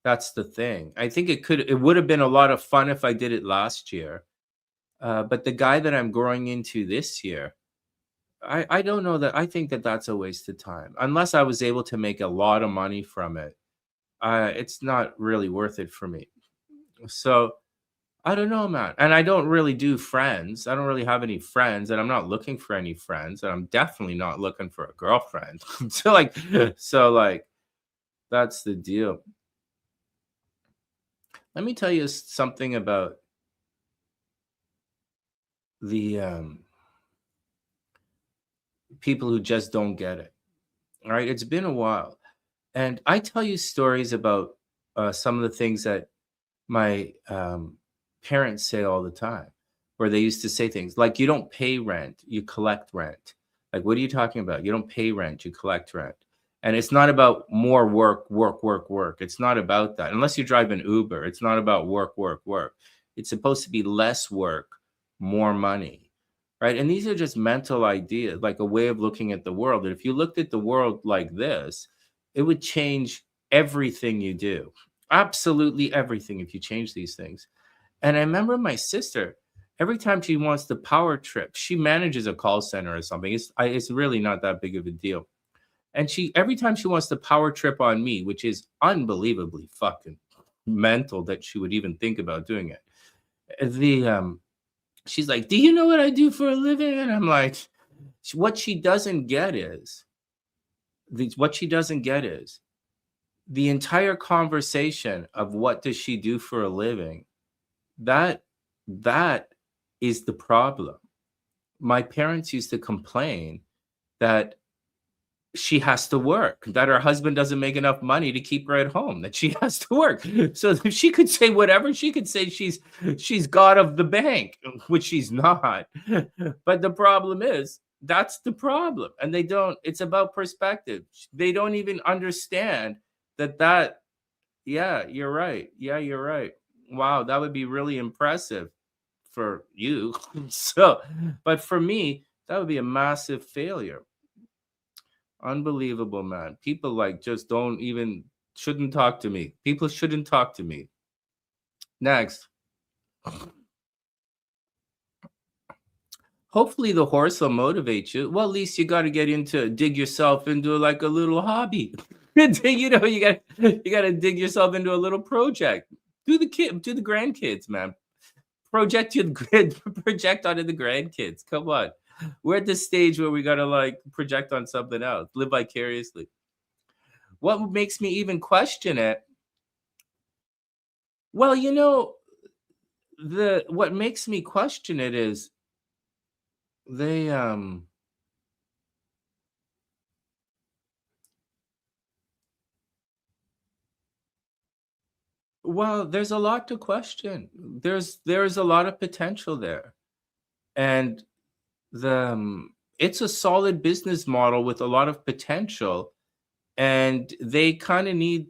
That's the thing. I think it would have been a lot of fun if I did it last year. But the guy that I'm growing into this year, I don't know that. I think that that's a waste of time. Unless I was able to make a lot of money from it, it's not really worth it for me. So I don't know, man. And I don't really do friends. I don't really have any friends, and I'm not looking for any friends, and I'm definitely not looking for a girlfriend. So like that's the deal. Let me tell you something about the people who just don't get it. All right, it's been a while, and I tell you stories about some of the things that my parents say all the time, where they used to say things like, you don't pay rent, you collect rent. Like, what are you talking about? You don't pay rent, you collect rent. And it's not about more work. It's not about that. Unless you drive an Uber, it's not about work. It's supposed to be less work, more money. Right. And these are just mental ideas, like a way of looking at the world. And if you looked at the world like this, it would change everything you do. Absolutely everything if you change these things. And I remember my sister, every time she wants to power trip, she manages a call center or something. It's really not that big of a deal. And every time she wants to power trip on me, which is unbelievably fucking mental that she would even think about doing it. She's like, "Do you know what I do for a living?" And I'm like, what she doesn't get is the entire conversation of what does she do for a living. That is the problem. My parents used to complain that she has to work, that her husband doesn't make enough money to keep her at home, that she has to work. So if she could say whatever, she could say she's god of the bank, which she's not. But the problem is, that's the problem. And it's about perspective. They don't even understand that yeah, you're right. Yeah, you're right. Wow, that would be really impressive for you. So, but for me, that would be a massive failure. Unbelievable, man. People like just don't even shouldn't talk to me. People shouldn't talk to me. Next. Hopefully the horse will motivate you. Well, at least you got to dig yourself into like a little hobby. You got to dig yourself into a little project. Do the grandkids, man. Project onto the grandkids. Come on. We're at this stage where we got to like project on something else. Live vicariously. What makes me even question it? Well, what makes me question it is they Well, there's a lot to question. There's a lot of potential there, and it's a solid business model with a lot of potential, and they kind of need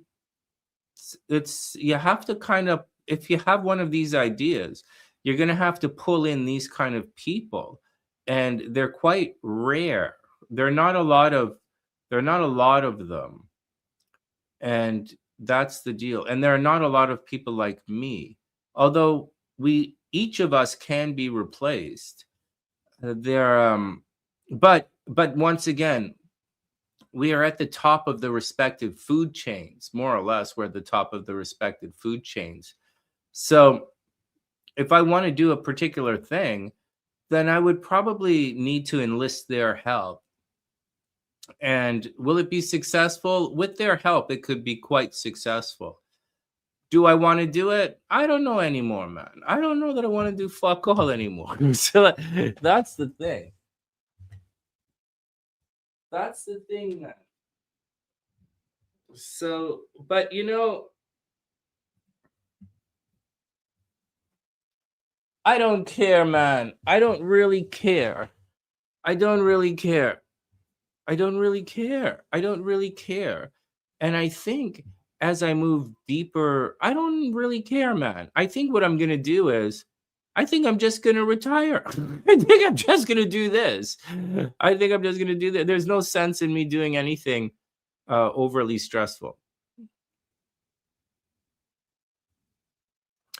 it's you have to kind of if you have one of these ideas, you're going to have to pull in these kind of people, and they're quite rare. They're not a lot of there are not a lot of them, and that's the deal. And there are not a lot of people like me, although we each of us can be replaced. There but once again, we are at the top of the respective food chains, more or less. We're at the top of the respective food chains. So if I want to do a particular thing, then I would probably need to enlist their help. And will it be successful? With their help, it could be quite successful. Do I want to do it? I don't know anymore, man. I don't know that I want to do fuck all anymore. So that's the thing. That's the thing, man. So, but I don't care, man. I don't really care. I don't really care. I don't really care. I don't really care. And I think as I move deeper, I don't really care, man. I think what I'm going to do is, I think I'm just going to retire. I think I'm just going to do this. I think I'm just going to do that. There's no sense in me doing anything overly stressful.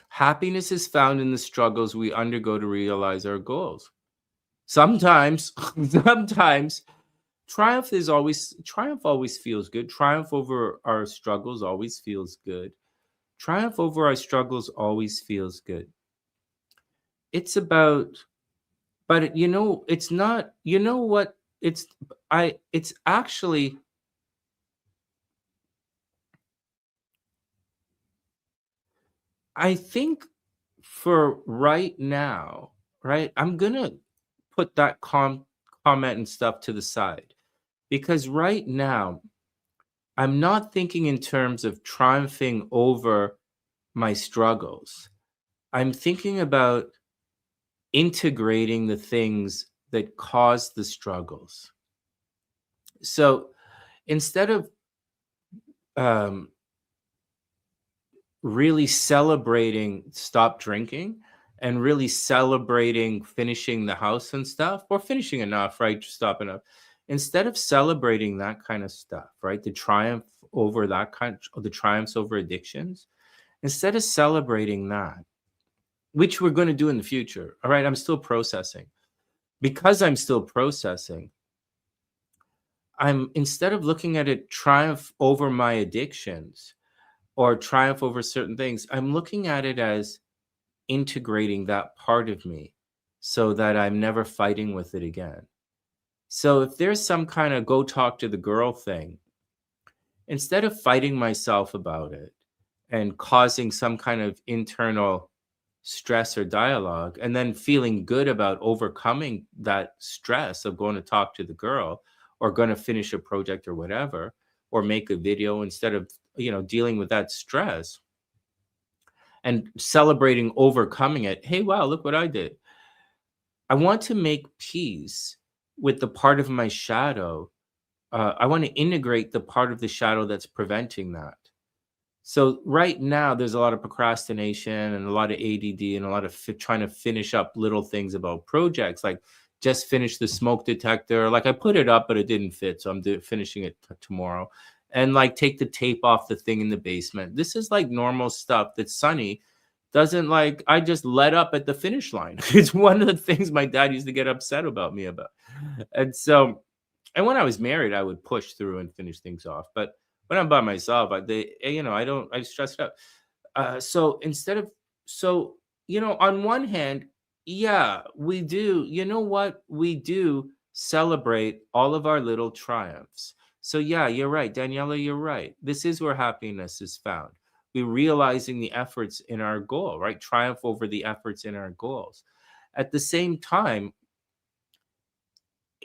Happiness is found in the struggles we undergo to realize our goals. Sometimes, sometimes triumph always feels good. Triumph over our struggles always feels good. Triumph over our struggles always feels good. It's about, but it's not, what it's actually, I think for right now, right, I'm gonna put that comment and stuff to the side, because right now I'm not thinking in terms of triumphing over my struggles. I'm thinking about integrating the things that cause the struggles. So instead of um, really celebrating stop drinking and really celebrating finishing the house and stuff, or finishing enough, right? Just stop enough. Instead of celebrating that kind of stuff, right? The triumph over that the triumphs over addictions, instead of celebrating that, which we're going to do in the future. All right. I'm still processing. Because I'm still processing, I'm instead of looking at it triumph over my addictions or triumph over certain things, I'm looking at it as integrating that part of me so that I'm never fighting with it again. So if there's some kind of go talk to the girl thing, instead of fighting myself about it and causing some kind of internal stress or dialogue, and then feeling good about overcoming that stress of going to talk to the girl or going to finish a project or whatever, or make a video, instead of dealing with that stress and celebrating overcoming it. Hey, wow, look what I did. I want to make peace with the part of my shadow. I want to integrate the part of the shadow that's preventing that. So right now, there's a lot of procrastination and a lot of ADD and a lot of trying to finish up little things about projects, like just finish the smoke detector. Like I put it up, but it didn't fit, so I'm finishing it tomorrow. And like take the tape off the thing in the basement. This is like normal stuff that Sonny doesn't like. I just let up at the finish line. It's one of the things my dad used to get upset about me about. And so, and when I was married, I would push through and finish things off. But when I'm by myself, I stress it out. So instead of, so, on one hand, yeah, we do, what? We do celebrate all of our little triumphs. So yeah, you're right, Daniela, you're right. This is where happiness is found. We're realizing the efforts in our goal, right? Triumph over the efforts in our goals. At the same time,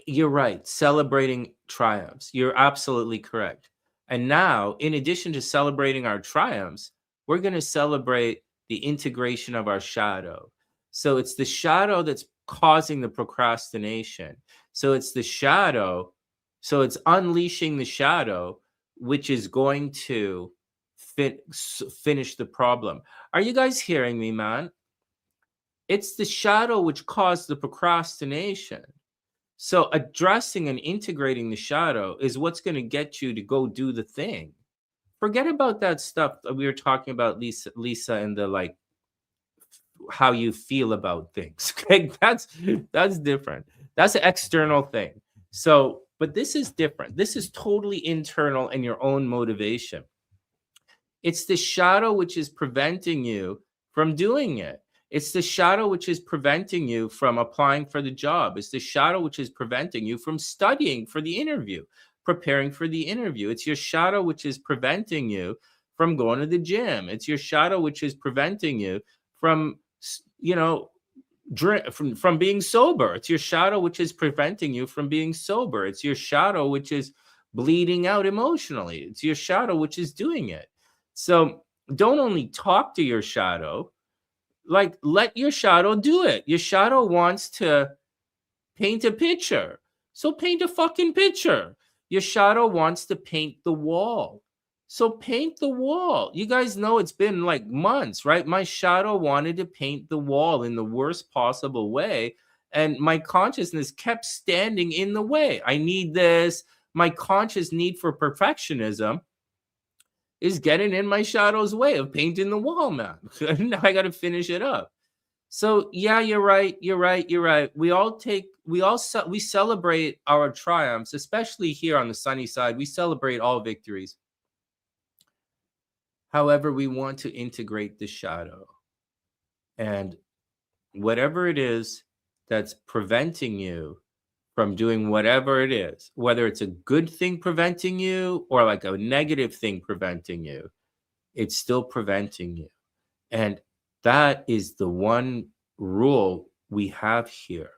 you're right. Celebrating triumphs. You're absolutely correct. And now, in addition to celebrating our triumphs, we're going to celebrate the integration of our shadow. So it's the shadow that's causing the procrastination. So it's the shadow. So it's unleashing the shadow, which is going to finish the problem. Are you guys hearing me, man? It's the shadow which caused the procrastination. So addressing and integrating the shadow is what's going to get you to go do the thing. Forget about that stuff that we were talking about, Lisa, and the like, how you feel about things. Okay, that's different. That's an external thing. So, but this is different. This is totally internal and your own motivation. It's the shadow which is preventing you from doing it. It's the shadow which is preventing you from applying for the job. It's the shadow which is preventing you from studying for the interview, preparing for the interview. It's your shadow which is preventing you from going to the gym. It's your shadow which is preventing you from, you know, from being sober. It's your shadow which is preventing you from being sober. It's your shadow which is bleeding out emotionally. It's your shadow which is doing it. So don't only talk to your shadow, like let your shadow do it. Your shadow wants to paint a picture. So paint a fucking picture. Your shadow wants to paint the wall. So paint the wall. You guys know it's been like months, right? My shadow wanted to paint the wall in the worst possible way. And my consciousness kept standing in the way. I need this. My conscious need for perfectionism is getting in my shadow's way of painting the wall, man. Now I got to finish it up. So yeah, you're right. You're right. You're right. We celebrate our triumphs, especially here on the sunny side. We celebrate all victories. However, we want to integrate the shadow, and whatever it is that's preventing you from doing whatever it is, whether it's a good thing preventing you or like a negative thing preventing you, it's still preventing you. And that is the one rule we have here.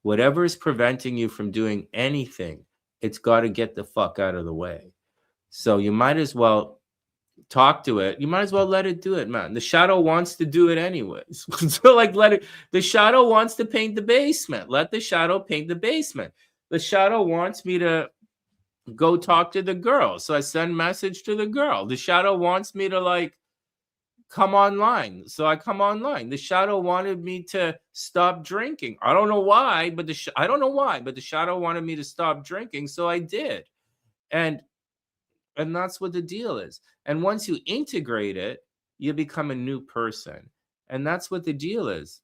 Whatever is preventing you from doing anything, it's got to get the fuck out of the way. So you might as well talk to it. You might as well let it do it, man. The shadow wants to do it anyways. So like let it, the shadow wants to paint the basement. Let the shadow paint the basement. The shadow wants me to go talk to the girl. So I send message to the girl. The shadow wants me to like come online. So I come online. The shadow wanted me to stop drinking. I don't know why, but I don't know why, but the shadow wanted me to stop drinking, so I did. And that's what the deal is. And once you integrate it, you become a new person. And that's what the deal is.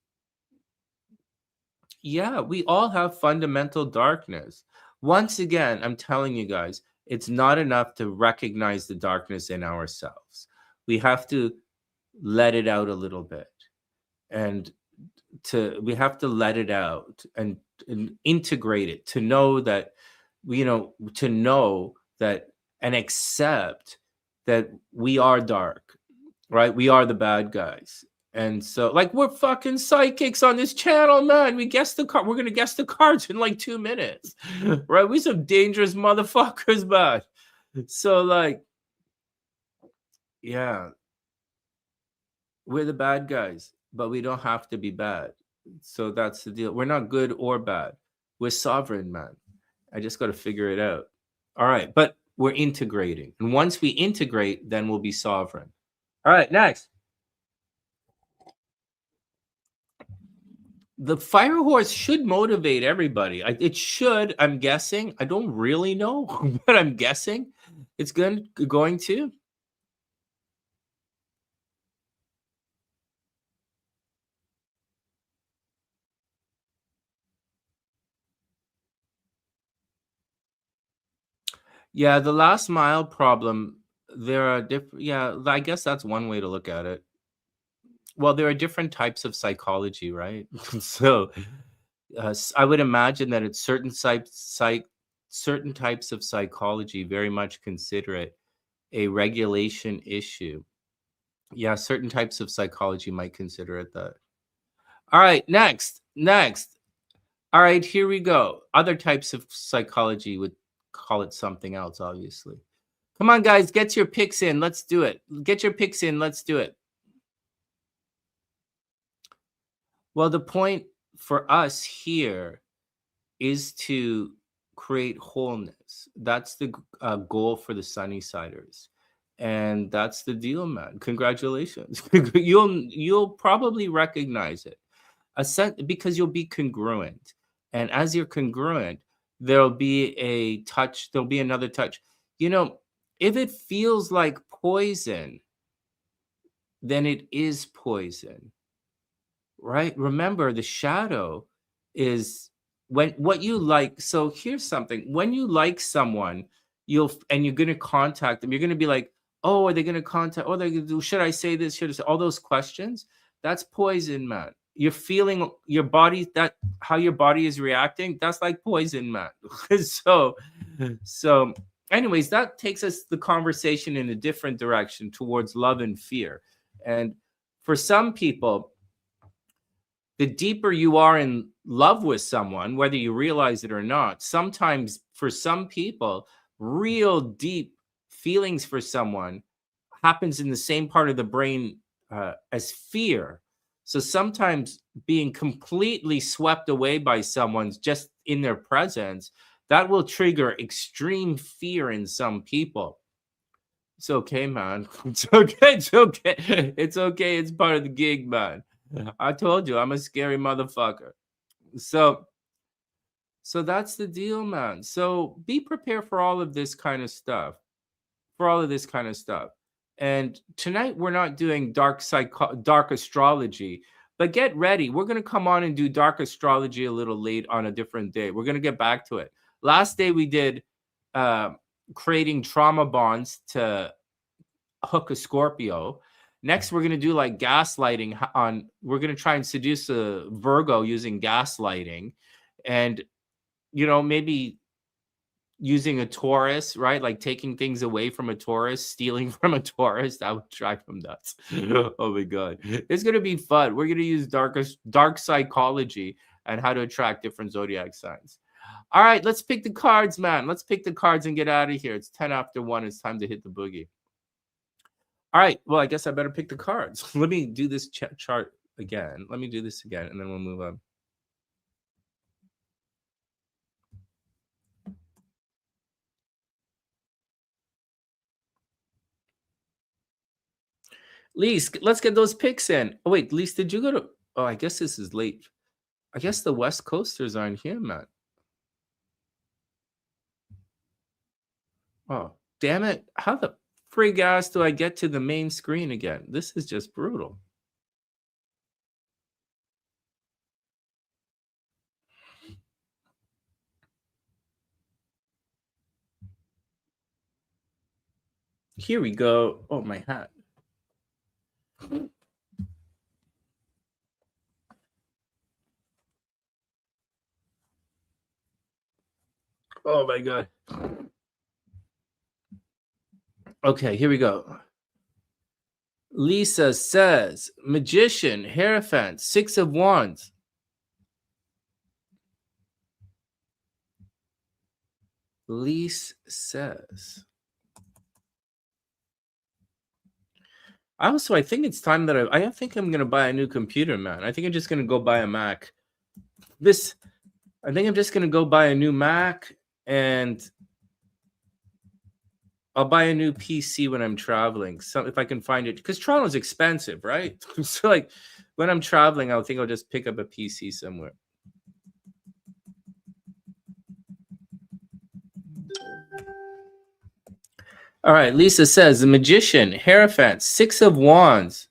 Yeah, we all have fundamental darkness. Once again, I'm telling you guys, it's not enough to recognize the darkness in ourselves. We have to let it out a little bit, and we have to let it out and integrate it, to know that, to know that and accept that we are dark, right? We are the bad guys. And so like we're fucking psychics on this channel, man. We guess the card. We're gonna guess the cards in like 2 minutes. Right? We some dangerous motherfuckers, man. So like, yeah, we're the bad guys, but we don't have to be bad. So that's the deal. We're not good or bad. We're sovereign, man. I just got to figure it out. All right, but we're integrating. And once we integrate, then we'll be sovereign. All right, next. The fire horse should motivate everybody. It should, I'm guessing. I don't really know, but I'm guessing it's going to. Yeah, the last mile problem, there are different, yeah, I guess that's one way to look at it. Well, there are different types of psychology, right? So, I would imagine that it's certain types of psychology very much consider it a regulation issue. Yeah, certain types of psychology might consider it that. All right, next. All right, here we go. Other types of psychology would call it something else, obviously. Come on, guys, get your picks in. Let's do it. Get your picks in. Let's do it. Well, the point for us here is to create wholeness. That's the goal for the Sunny Siders. And that's the deal, man. Congratulations. You'll probably recognize it. Because you'll be congruent. And as you're congruent, there'll be another touch. You know, if it feels like poison, then it is poison, right? Remember, the shadow is when what you like. So here's something: when you like someone, you're going to contact them. You're going to be like, oh, are they going to contact? Oh, they're going to do. Should I say this? Should I say all those questions? That's poison, man. You're feeling your body, that how your body is reacting. That's like poison, man. so anyways, that takes us the conversation in a different direction towards love and fear. And for some people, the deeper you are in love with someone, whether you realize it or not, sometimes for some people, real deep feelings for someone happens in the same part of the brain as fear. So sometimes being completely swept away by someone's just in their presence, that will trigger extreme fear in some people. It's okay, man. It's okay. It's okay. It's okay. It's part of the gig, man. I told you I'm a scary motherfucker. So that's the deal, man. So be prepared for all of this kind of stuff. And tonight we're not doing dark astrology, but get ready. We're going to come on and do dark astrology a little late on a different day. We're going to get back to it. Last day we did creating trauma bonds to hook a Scorpio. Next, we're going to do like gaslighting we're going to try and seduce a Virgo using gaslighting, and, maybe using a Taurus, right? Like taking things away from a Taurus, stealing from a Taurus. That would drive them nuts. Oh my God. It's going to be fun. We're going to use dark psychology and how to attract different zodiac signs. All right, let's pick the cards, man. Let's pick the cards and get out of here. It's 10 after 1. It's time to hit the boogie. All right, well, I guess I better pick the cards. Let me do this chart again. Let me do this again, and then we'll move on. Lise, let's get those picks in. Oh, wait, Lise, did you go to... Oh, I guess this is late. I guess the West Coasters aren't here, man. Oh, damn it. How the frig ass do I get to the main screen again? This is just brutal. Here we go. Oh, my hat. Oh, my God. Okay, here we go. Lisa says, Magician, Heirophant, 6 of Wands. Lise says. I think it's time that I think I'm going to buy a new computer, man. I think I'm just going to go buy a Mac. I think I'm just going to go buy a new Mac, and I'll buy a new PC when I'm traveling. So if I can find it, because Toronto's expensive, right? So like when I'm traveling, I'll just pick up a PC somewhere. All right, Lisa says, the Magician, Heirophant, 6 of Wands.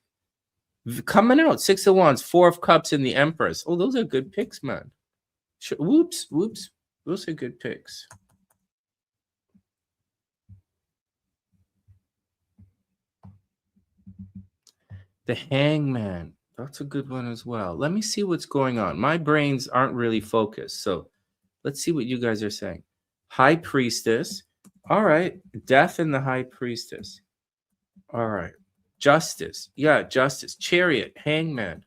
Coming out, 6 of Wands, 4 of Cups, and the Empress. Oh, those are good picks, man. Whoops. Those are good picks. The Hangman. That's a good one as well. Let me see what's going on. My brains aren't really focused. So let's see what you guys are saying. High Priestess. All right. Death and the High Priestess. All right. Justice. Yeah, Justice. Chariot. Hangman.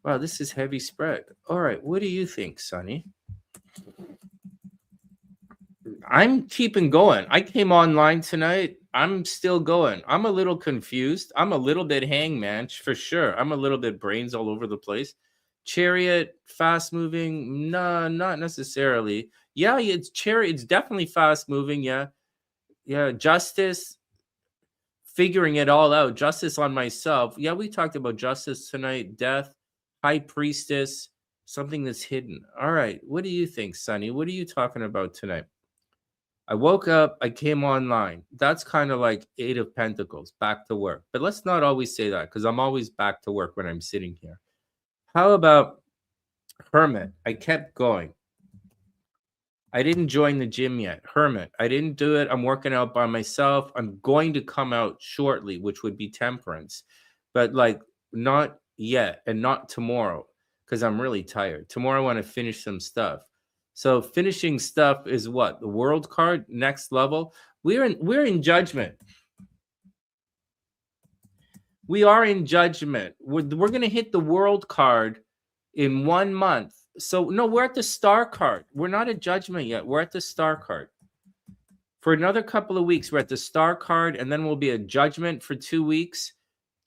Wow, this is heavy spread. All right. What do you think, Sonny? I'm keeping going. I came online tonight. I'm still going. I'm a little confused. I'm a little bit hangman for sure. I'm a little bit brains all over the place. Chariot, fast moving? No, not necessarily. Yeah, it's chariot. It's definitely fast moving. Yeah, yeah. Justice, figuring it all out. Justice on myself. Yeah, we talked about justice tonight. Death, high priestess, something that's hidden. All right. What do you think, Sonny? What are you talking about tonight? I woke up, I came online. That's kind of like Eight of Pentacles, back to work. But let's not always say that because I'm always back to work when I'm sitting here. How about Hermit? I kept going. I didn't join the gym yet. Hermit, I didn't do it. I'm working out by myself. I'm going to come out shortly, which would be Temperance, but like not yet and not tomorrow because I'm really tired. Tomorrow I want to finish some stuff. So finishing stuff is what? The World card, next level. We're in Judgment. We are in Judgment. We're going to hit the World card in 1 month. So no, we're at the Star card. We're not at Judgment yet. We're at the Star card. For another couple of weeks, we're at the Star card, and then we'll be at Judgment for 2 weeks.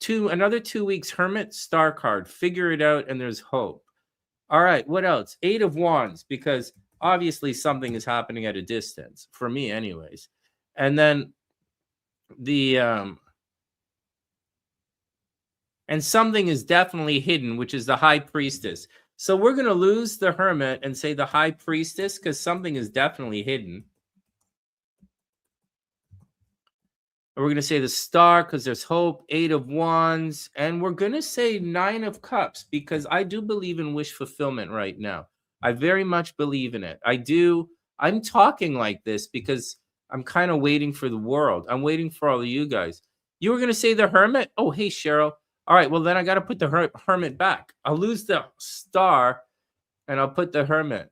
Another 2 weeks, Hermit, Star card. Figure it out, and there's hope. All right, what else? Eight of Wands, because obviously something is happening at a distance, for me anyways. And then and something is definitely hidden, which is the High Priestess. So we're going to lose the Hermit and say the High Priestess because something is definitely hidden. We're going to say the Star because there's hope, Eight of Wands, and we're going to say Nine of Cups because I do believe in wish fulfillment right now. I very much believe in it. I do. I'm talking like this because I'm kind of waiting for the world. I'm waiting for all of you guys. You were going to say the Hermit? Oh, hey, Cheryl. All right, well, then I got to put the Hermit back. I'll lose the Star, and I'll put the Hermit.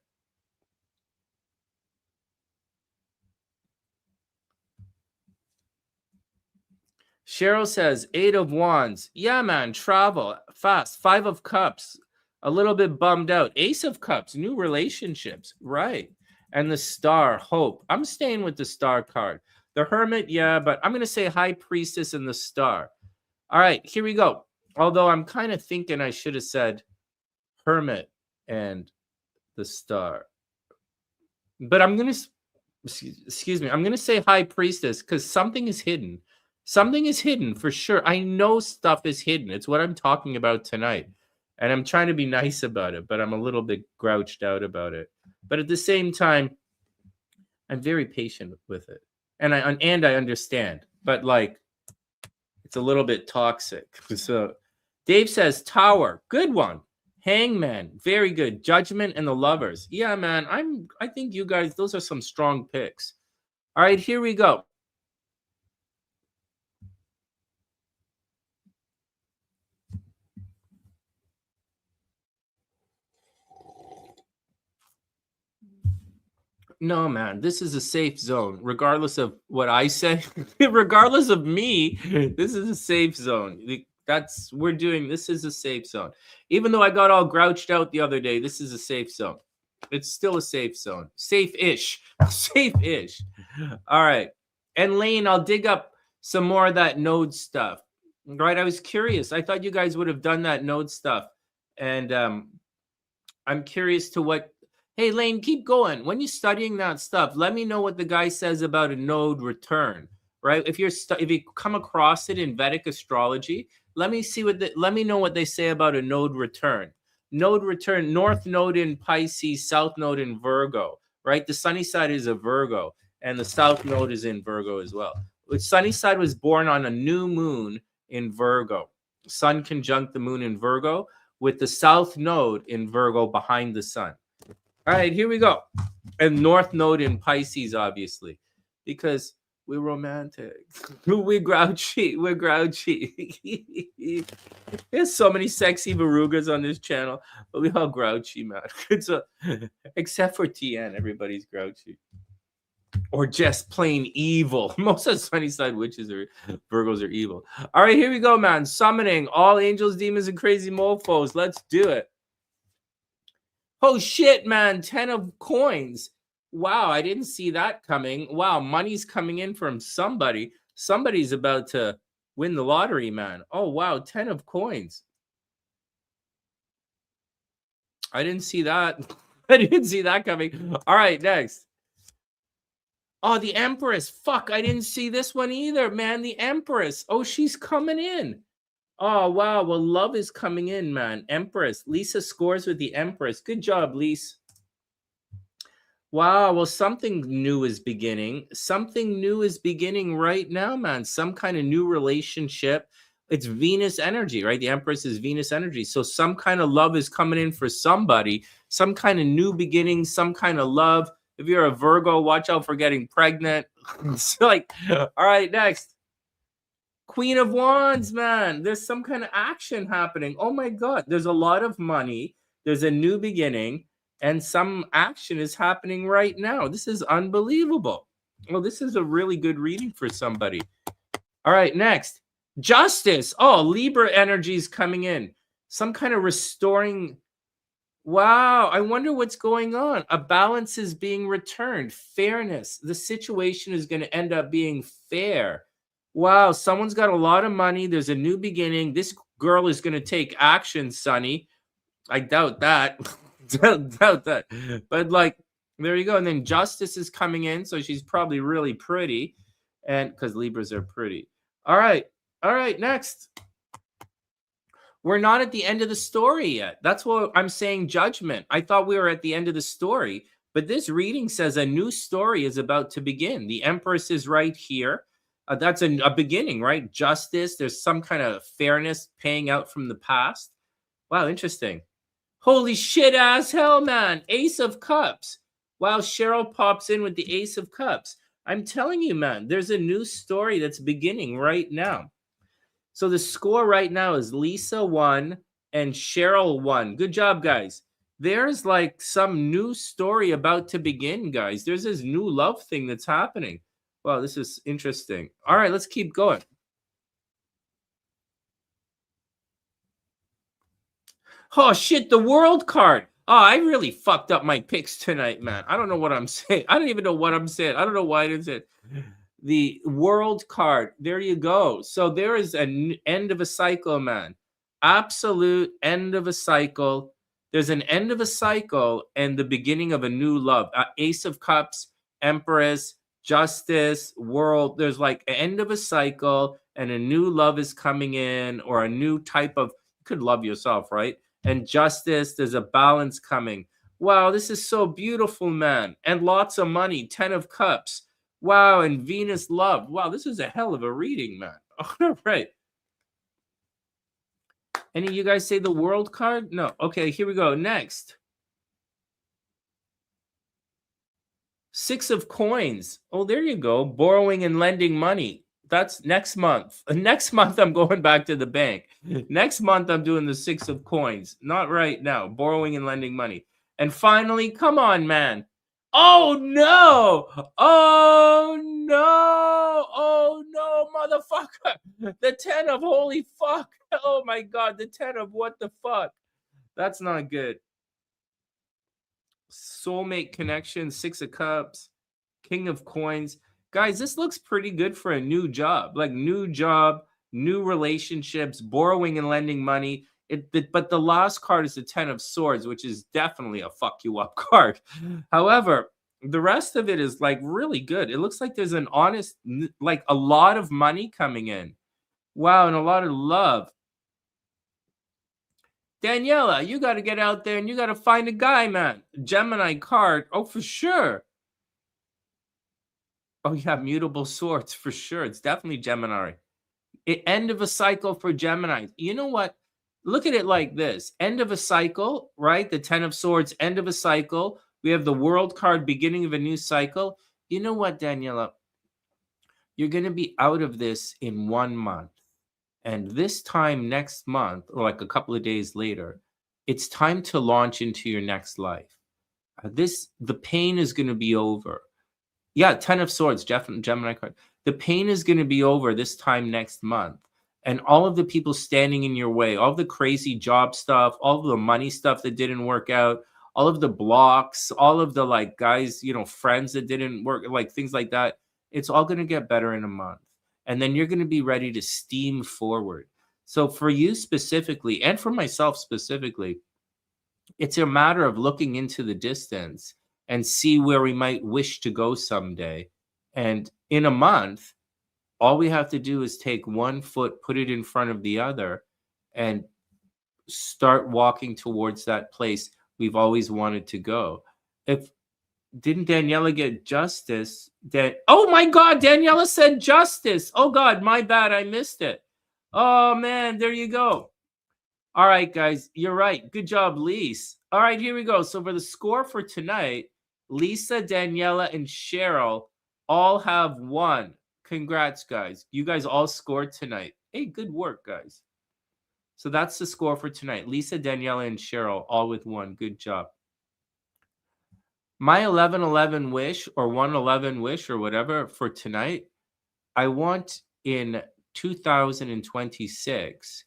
Cheryl says, Eight of Wands. Yeah, man, travel, fast. Five of Cups, a little bit bummed out. Ace of Cups, new relationships, right. And the Star, hope. I'm staying with the Star card. The Hermit, yeah, but I'm going to say High Priestess and the Star. All right, here we go. Although I'm kind of thinking I should have said Hermit and the Star. But I'm going to, excuse me, I'm going to say High Priestess because something is hidden. Something is hidden for sure. I know stuff is hidden. It's what I'm talking about tonight. And I'm trying to be nice about it, but I'm a little bit grouched out about it. But at the same time, I'm very patient with it. And I understand. But like, it's a little bit toxic. So Dave says Tower, good one. Hangman, very good. Judgment and the Lovers. Yeah, man, I think you guys, those are some strong picks. All right, here we go. No, man, this is a safe zone. Regardless of what I say, regardless of me, this is a safe zone. This is a safe zone. Even though I got all grouched out the other day, this is a safe zone. It's still a safe zone. Safe-ish. Safe-ish. All right. And Lane, I'll dig up some more of that node stuff. Right? I was curious. I thought you guys would have done that node stuff. And I'm curious to what. Hey, Lane, keep going. When you're studying that stuff, let me know what the guy says about a node return, right? If you come across it in Vedic astrology, let me know what they say about a node return. Node return, north node in Pisces, south node in Virgo, right? The sunny side is a Virgo, and the south node is in Virgo as well. The sunny side was born on a new moon in Virgo. Sun conjunct the moon in Virgo with the south node in Virgo behind the sun. All right, here we go. And north node in Pisces, obviously, because we're romantic. We're grouchy. We're grouchy. There's so many sexy Varugas on this channel, but we're all grouchy, man. Except for TN, everybody's grouchy. Or just plain evil. Most of the sunny side witches or Virgos are evil. All right, here we go, man. Summoning all angels, demons, and crazy mofos. Let's do it. Oh, shit, man. 10 of coins. Wow, I didn't see that coming. Wow, money's coming in from somebody. Somebody's about to win the lottery, man. Oh, wow. 10 of coins. I didn't see that. I didn't see that coming. All right, next. Oh, the Empress. Fuck, I didn't see this one either, man. The Empress. Oh, she's coming in. Oh, wow. Well, love is coming in, man. Empress. Lisa scores with the Empress. Good job, Lisa. Wow. Well, something new is beginning. Something new is beginning right now, man. Some kind of new relationship. It's Venus energy, right? The Empress is Venus energy. So some kind of love is coming in for somebody, some kind of new beginning, some kind of love. If you're a Virgo, watch out for getting pregnant. It's like, all right, next. Queen of Wands, man. There's some kind of action happening. Oh my God. There's a lot of money. There's a new beginning, and some action is happening right now. This is unbelievable. Well, this is a really good reading for somebody. All right, next. Justice. Oh, Libra energy is coming in. Some kind of restoring. Wow, I wonder what's going on. A balance is being returned. Fairness. The situation is going to end up being fair. Wow, someone's got a lot of money. There's a new beginning. This girl is going to take action, Sonny. I doubt that. doubt that. But like, there you go. And then justice is coming in, so she's probably really pretty, and because Libras are pretty. All right, next. We're not at the end of the story yet. That's what I'm saying, judgment. I thought we were at the end of the story, but this reading says a new story is about to begin. The Empress is right here. That's a beginning, right? Justice. There's some kind of fairness paying out from the past. Wow, interesting. Holy shit ass hell, man. Ace of Cups. Wow, Cheryl pops in with the Ace of Cups. I'm telling you, man, there's a new story that's beginning right now. So the score right now is Lisa 1 and Cheryl 1. Good job, guys. There's like some new story about to begin, guys. There's this new love thing that's happening. Wow, this is interesting. All right, let's keep going. Oh, shit, the world card. Oh, I really fucked up my picks tonight, man. I don't know what I'm saying. I don't even know what I'm saying. I don't know why I didn't say it. The world card. There you go. So there is an end of a cycle, man. Absolute end of a cycle. There's an end of a cycle and the beginning of a new love. Ace of Cups, Empress, Justice, World. There's like an end of a cycle and a new love is coming in, or a new type of, you could love yourself, right? And Justice, there's a balance coming. Wow, this is so beautiful, man. And lots of money. 10 of Cups. Wow, and Venus love. Wow, this is a hell of a reading, man. All right. Any of you guys say the world card? No. Okay, here we go. Next. 6 of coins. Oh, there you go. Borrowing and lending money. That's next month. Next month, I'm going back to the bank. Next month, I'm doing the 6 of coins. Not right now. Borrowing and lending money. And finally, come on, man. Oh, no. Oh, no. Oh, no, motherfucker. The 10 of holy fuck. Oh, my God. The 10 of what the fuck. That's not good. Soulmate connection, 6 of cups, king of coins. Guys, this looks pretty good for a new job. Like new job, new relationships, borrowing and lending money. But the last card is the 10 of swords, which is definitely a fuck you up card. However, the rest of it is like really good. It looks like there's an honest, like a lot of money coming in. Wow, and a lot of love. Daniela, you got to get out there and you got to find a guy, man. Gemini card. Oh, for sure. Oh, yeah, mutable swords, for sure. It's definitely Gemini. End of a cycle for Gemini. You know what? Look at it like this. End of a cycle, right? The 10 of swords, end of a cycle. We have the world card, beginning of a new cycle. You know what, Daniela? You're going to be out of this in 1 month. And this time next month, or like a couple of days later, it's time to launch into your next life. The pain is going to be over. Yeah, 10 of swords, Gemini card. The pain is going to be over this time next month. And all of the people standing in your way, all the crazy job stuff, all of the money stuff that didn't work out, all of the blocks, all of the like guys, friends that didn't work, like things like that. It's all going to get better in a month. and then you're going to be ready to steam forward. So for you specifically, and for myself specifically, it's a matter of looking into the distance and see where we might wish to go someday. And in a month, all we have to do is take one foot, put it in front of the other, and start walking towards that place we've always wanted to go. If didn't Daniela get justice? Oh my God, Daniela said justice. Oh God, my bad, I missed it. Oh man, there you go. All right, guys, you're right. Good job, Lise. All right, here we go. So for the score for tonight, Lisa, Daniela, and Cheryl all have 1. Congrats, guys. You guys all scored tonight. Hey, good work, guys. So that's the score for tonight. Lisa, Daniela, and Cheryl all with 1. Good job. My 11/11 wish, or 1/11 wish, or whatever for tonight, I want in 2026,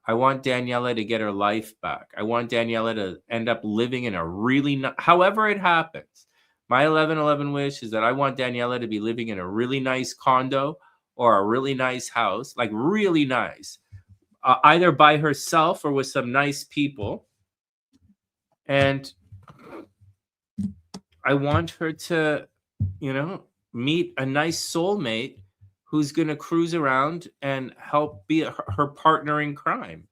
I want Daniela to get her life back. I want Daniela to end up living in a really, however it happens. My 11/11 wish is that I want Daniela to be living in a really nice condo or a really nice house, like really nice, either by herself or with some nice people. And I want her to, meet a nice soulmate who's going to cruise around and help be her partner in crime.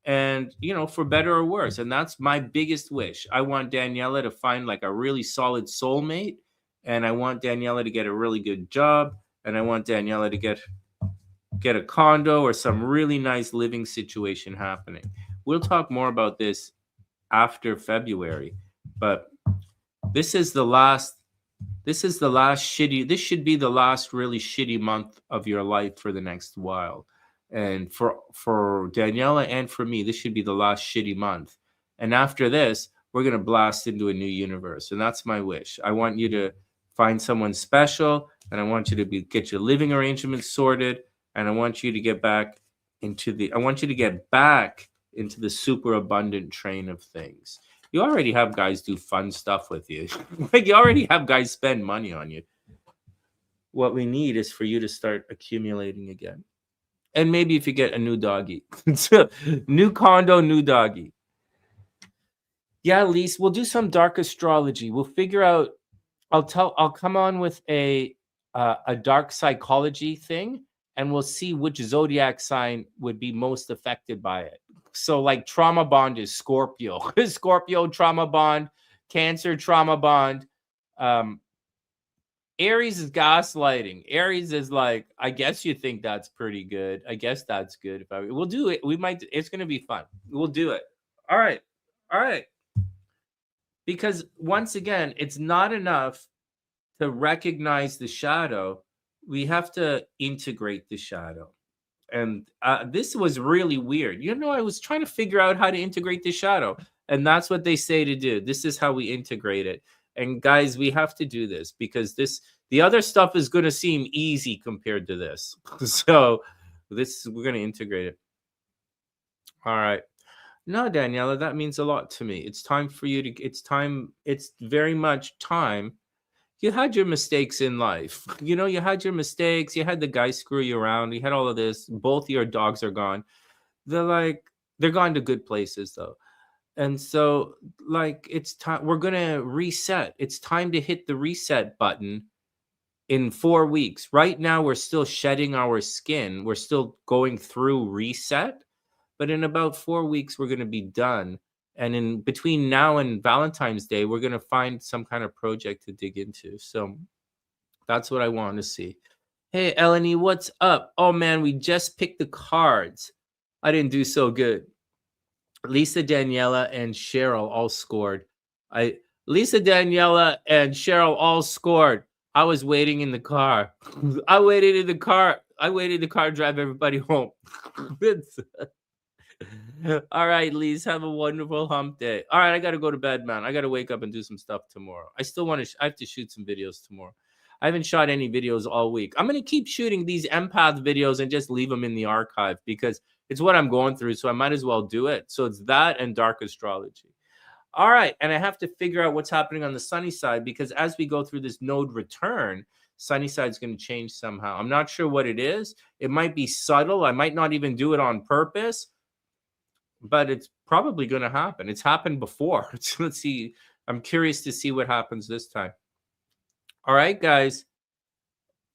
And, for better or worse. And that's my biggest wish. I want Daniela to find like a really solid soulmate. And I want Daniela to get a really good job. And I want Daniela to get a condo or some really nice living situation happening. We'll talk more about this after February. But this should be the last really shitty month of your life for the next while. And for Daniela and for me, this should be the last shitty month. And after this, we're going to blast into a new universe. And that's my wish. I want you to find someone special, and I want you to get your living arrangements sorted, and I want you to get back into the super abundant train of things. You already have guys do fun stuff with you. Like, you already have guys spend money on you. What we need is for you to start accumulating again. And maybe if you get a new doggy. New condo, new doggy. Yeah, Lise, we'll do some dark astrology. We'll figure out, I'll come on with a dark psychology thing, and we'll see which zodiac sign would be most affected by it. So like trauma bond is Scorpio. Scorpio trauma bond, Cancer trauma bond. Aries is gaslighting. Aries is like, I guess you think that's pretty good. I guess that's good. We'll do it. It's going to be fun. We'll do it. All right. Because once again, it's not enough to recognize the shadow. We have to integrate the shadow. And this was really weird. I was trying to figure out how to integrate the shadow. And that's what they say to do. This is how we integrate it. And guys, we have to do this because the other stuff is going to seem easy compared to this. So we're going to integrate it. All right. No, Daniela, that means a lot to me. It's time for you to, it's very much time. You had your mistakes in life. You had your mistakes. You had the guy screw you around. You had all of this. Both your dogs are gone. They're gone to good places though. And so it's time, we're going to reset. It's time to hit the reset button in 4 weeks. Right now, we're still shedding our skin. We're still going through reset. But in about 4 weeks, we're going to be done. And in between now and Valentine's Day, we're going to find some kind of project to dig into. So that's what I want to see. Hey, Eleni, what's up? Oh, man, we just picked the cards. I didn't do so good. Lisa, Daniela, and Cheryl all scored. Lisa, Daniela, and Cheryl all scored. I was waiting in the car. I waited in the car to drive everybody home. All right, Lise, have a wonderful hump day. All right, I got to go to bed, man. I got to wake up and do some stuff tomorrow. I still want to, I have to shoot some videos tomorrow. I haven't shot any videos all week. I'm going to keep shooting these empath videos and just leave them in the archive because it's what I'm going through. So I might as well do it. So it's that and dark astrology. All right, and I have to figure out what's happening on the sunny side, because as we go through this node return, sunny side's going to change somehow. I'm not sure what it is. It might be subtle. I might not even do it on purpose, but it's probably going to happen. It's happened before. Let's see. I'm curious to see what happens this time. All right, guys.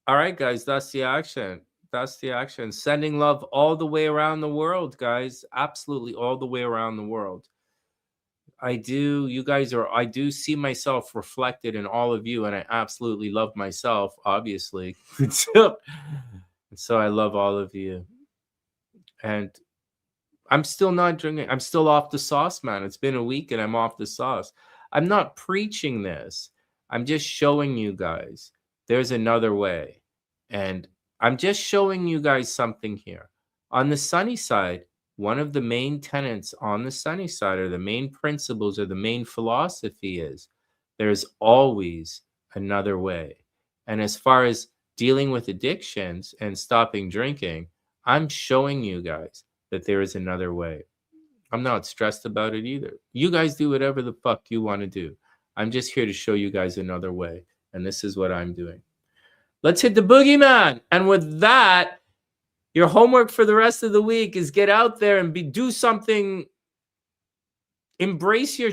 All right, guys. That's the action. That's the action. Sending love all the way around the world, guys. Absolutely all the way around the world. I do. You guys are, I do see myself reflected in all of you, and I absolutely love myself, obviously. So I love all of you. And I'm still not drinking. I'm still off the sauce, man. It's been a week and I'm off the sauce. I'm not preaching this. I'm just showing you guys there's another way. And I'm just showing you guys something here. On the sunny side, one of the main tenets on the sunny side, or the main principles, or the main philosophy is there's always another way. And as far as dealing with addictions and stopping drinking, I'm showing you guys that there is another way. I'm not stressed about it either. You guys do whatever the fuck you want to do. I'm just here to show you guys another way. And this is what I'm doing. Let's hit the boogeyman. And with that, your homework for the rest of the week is get out there and do something. Embrace your,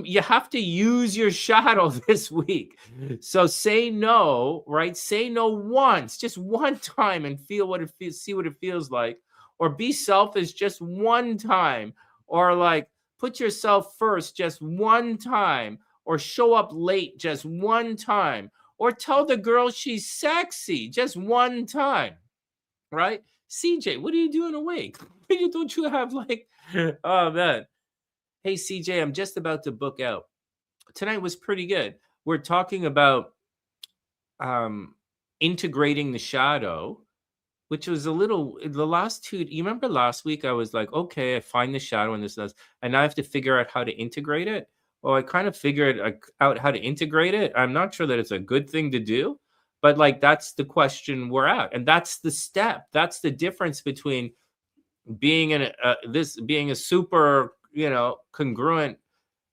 you have to use your shadow this week. So say no, right? Say no once, just one time, and feel what it feels, see what it feels like. Or be selfish just one time. Or like put yourself first just one time. Or show up late just one time. Or tell the girl she's sexy just one time, right? CJ, what are you doing awake? Don't you have like, oh man. Hey, CJ, I'm just about to book out. Tonight was pretty good. We're talking about integrating the shadow, which was a little, the last two, you remember last week I was like, okay, I find the shadow and this, and now I have to figure out how to integrate it. Well, I kind of figured out how to integrate it. I'm not sure that it's a good thing to do, but like that's the question we're at. And that's the step. That's the difference between being being a super, congruent,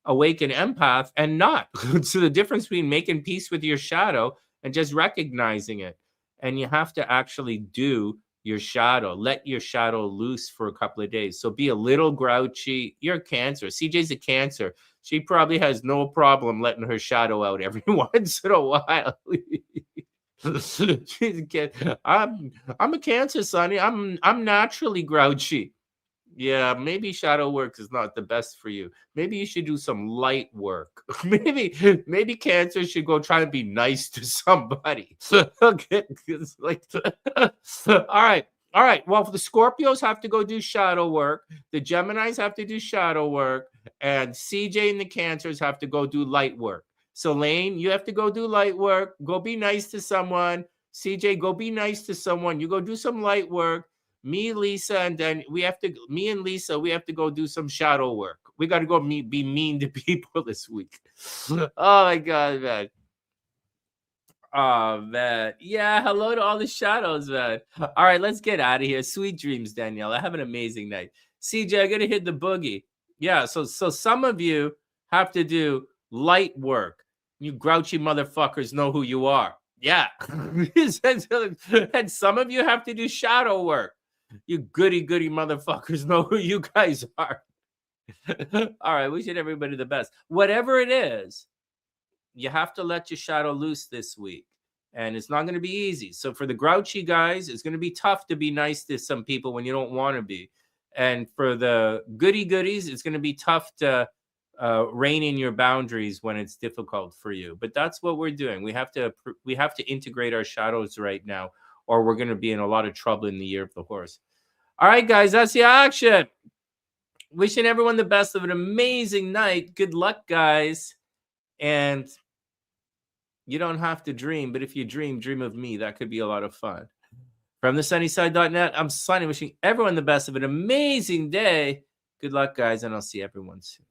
awakened empath and not. So the difference between making peace with your shadow and just recognizing it. And you have to actually do your shadow. Let your shadow loose for a couple of days. So be a little grouchy. You're a Cancer. CJ's a Cancer. She probably has no problem letting her shadow out every once in a while. I'm a Cancer, Sonny. I'm naturally grouchy. Yeah, maybe shadow work is not the best for you. Maybe you should do some light work. maybe Cancer should go try to be nice to somebody. Okay, like, all right. Well, the Scorpios have to go do shadow work. The Geminis have to do shadow work, and CJ and the Cancers have to go do light work. So Lane, you have to go do light work. Go be nice to someone. CJ, go be nice to someone. You go do some light work. Me, Lisa, and then me and Lisa, we have to go do some shadow work. We got to go be mean to people this week. Oh my God, man. Oh man. Yeah, hello to all the shadows, man. All right, let's get out of here. Sweet dreams, Danielle. Have an amazing night. CJ, I gotta hit the boogie. Yeah, so some of you have to do light work. You grouchy motherfuckers know who you are. Yeah. And some of you have to do shadow work. You goody motherfuckers know who you guys are. All right, wishing everybody the best. Whatever it is, you have to let your shadow loose this week. And it's not going to be easy. So for the grouchy guys, it's going to be tough to be nice to some people when you don't want to be. And for the goodies, it's going to be tough to rein in your boundaries when it's difficult for you. But that's what we're doing. We have to integrate our shadows right now, or we're going to be in a lot of trouble in the year of the horse. All right, guys, that's the action. Wishing everyone the best of an amazing night. Good luck, guys. And you don't have to dream, but if you dream of me. That could be a lot of fun. From thesunnyside.net, I'm Sonny, wishing everyone the best of an amazing day. Good luck, guys, and I'll see everyone soon.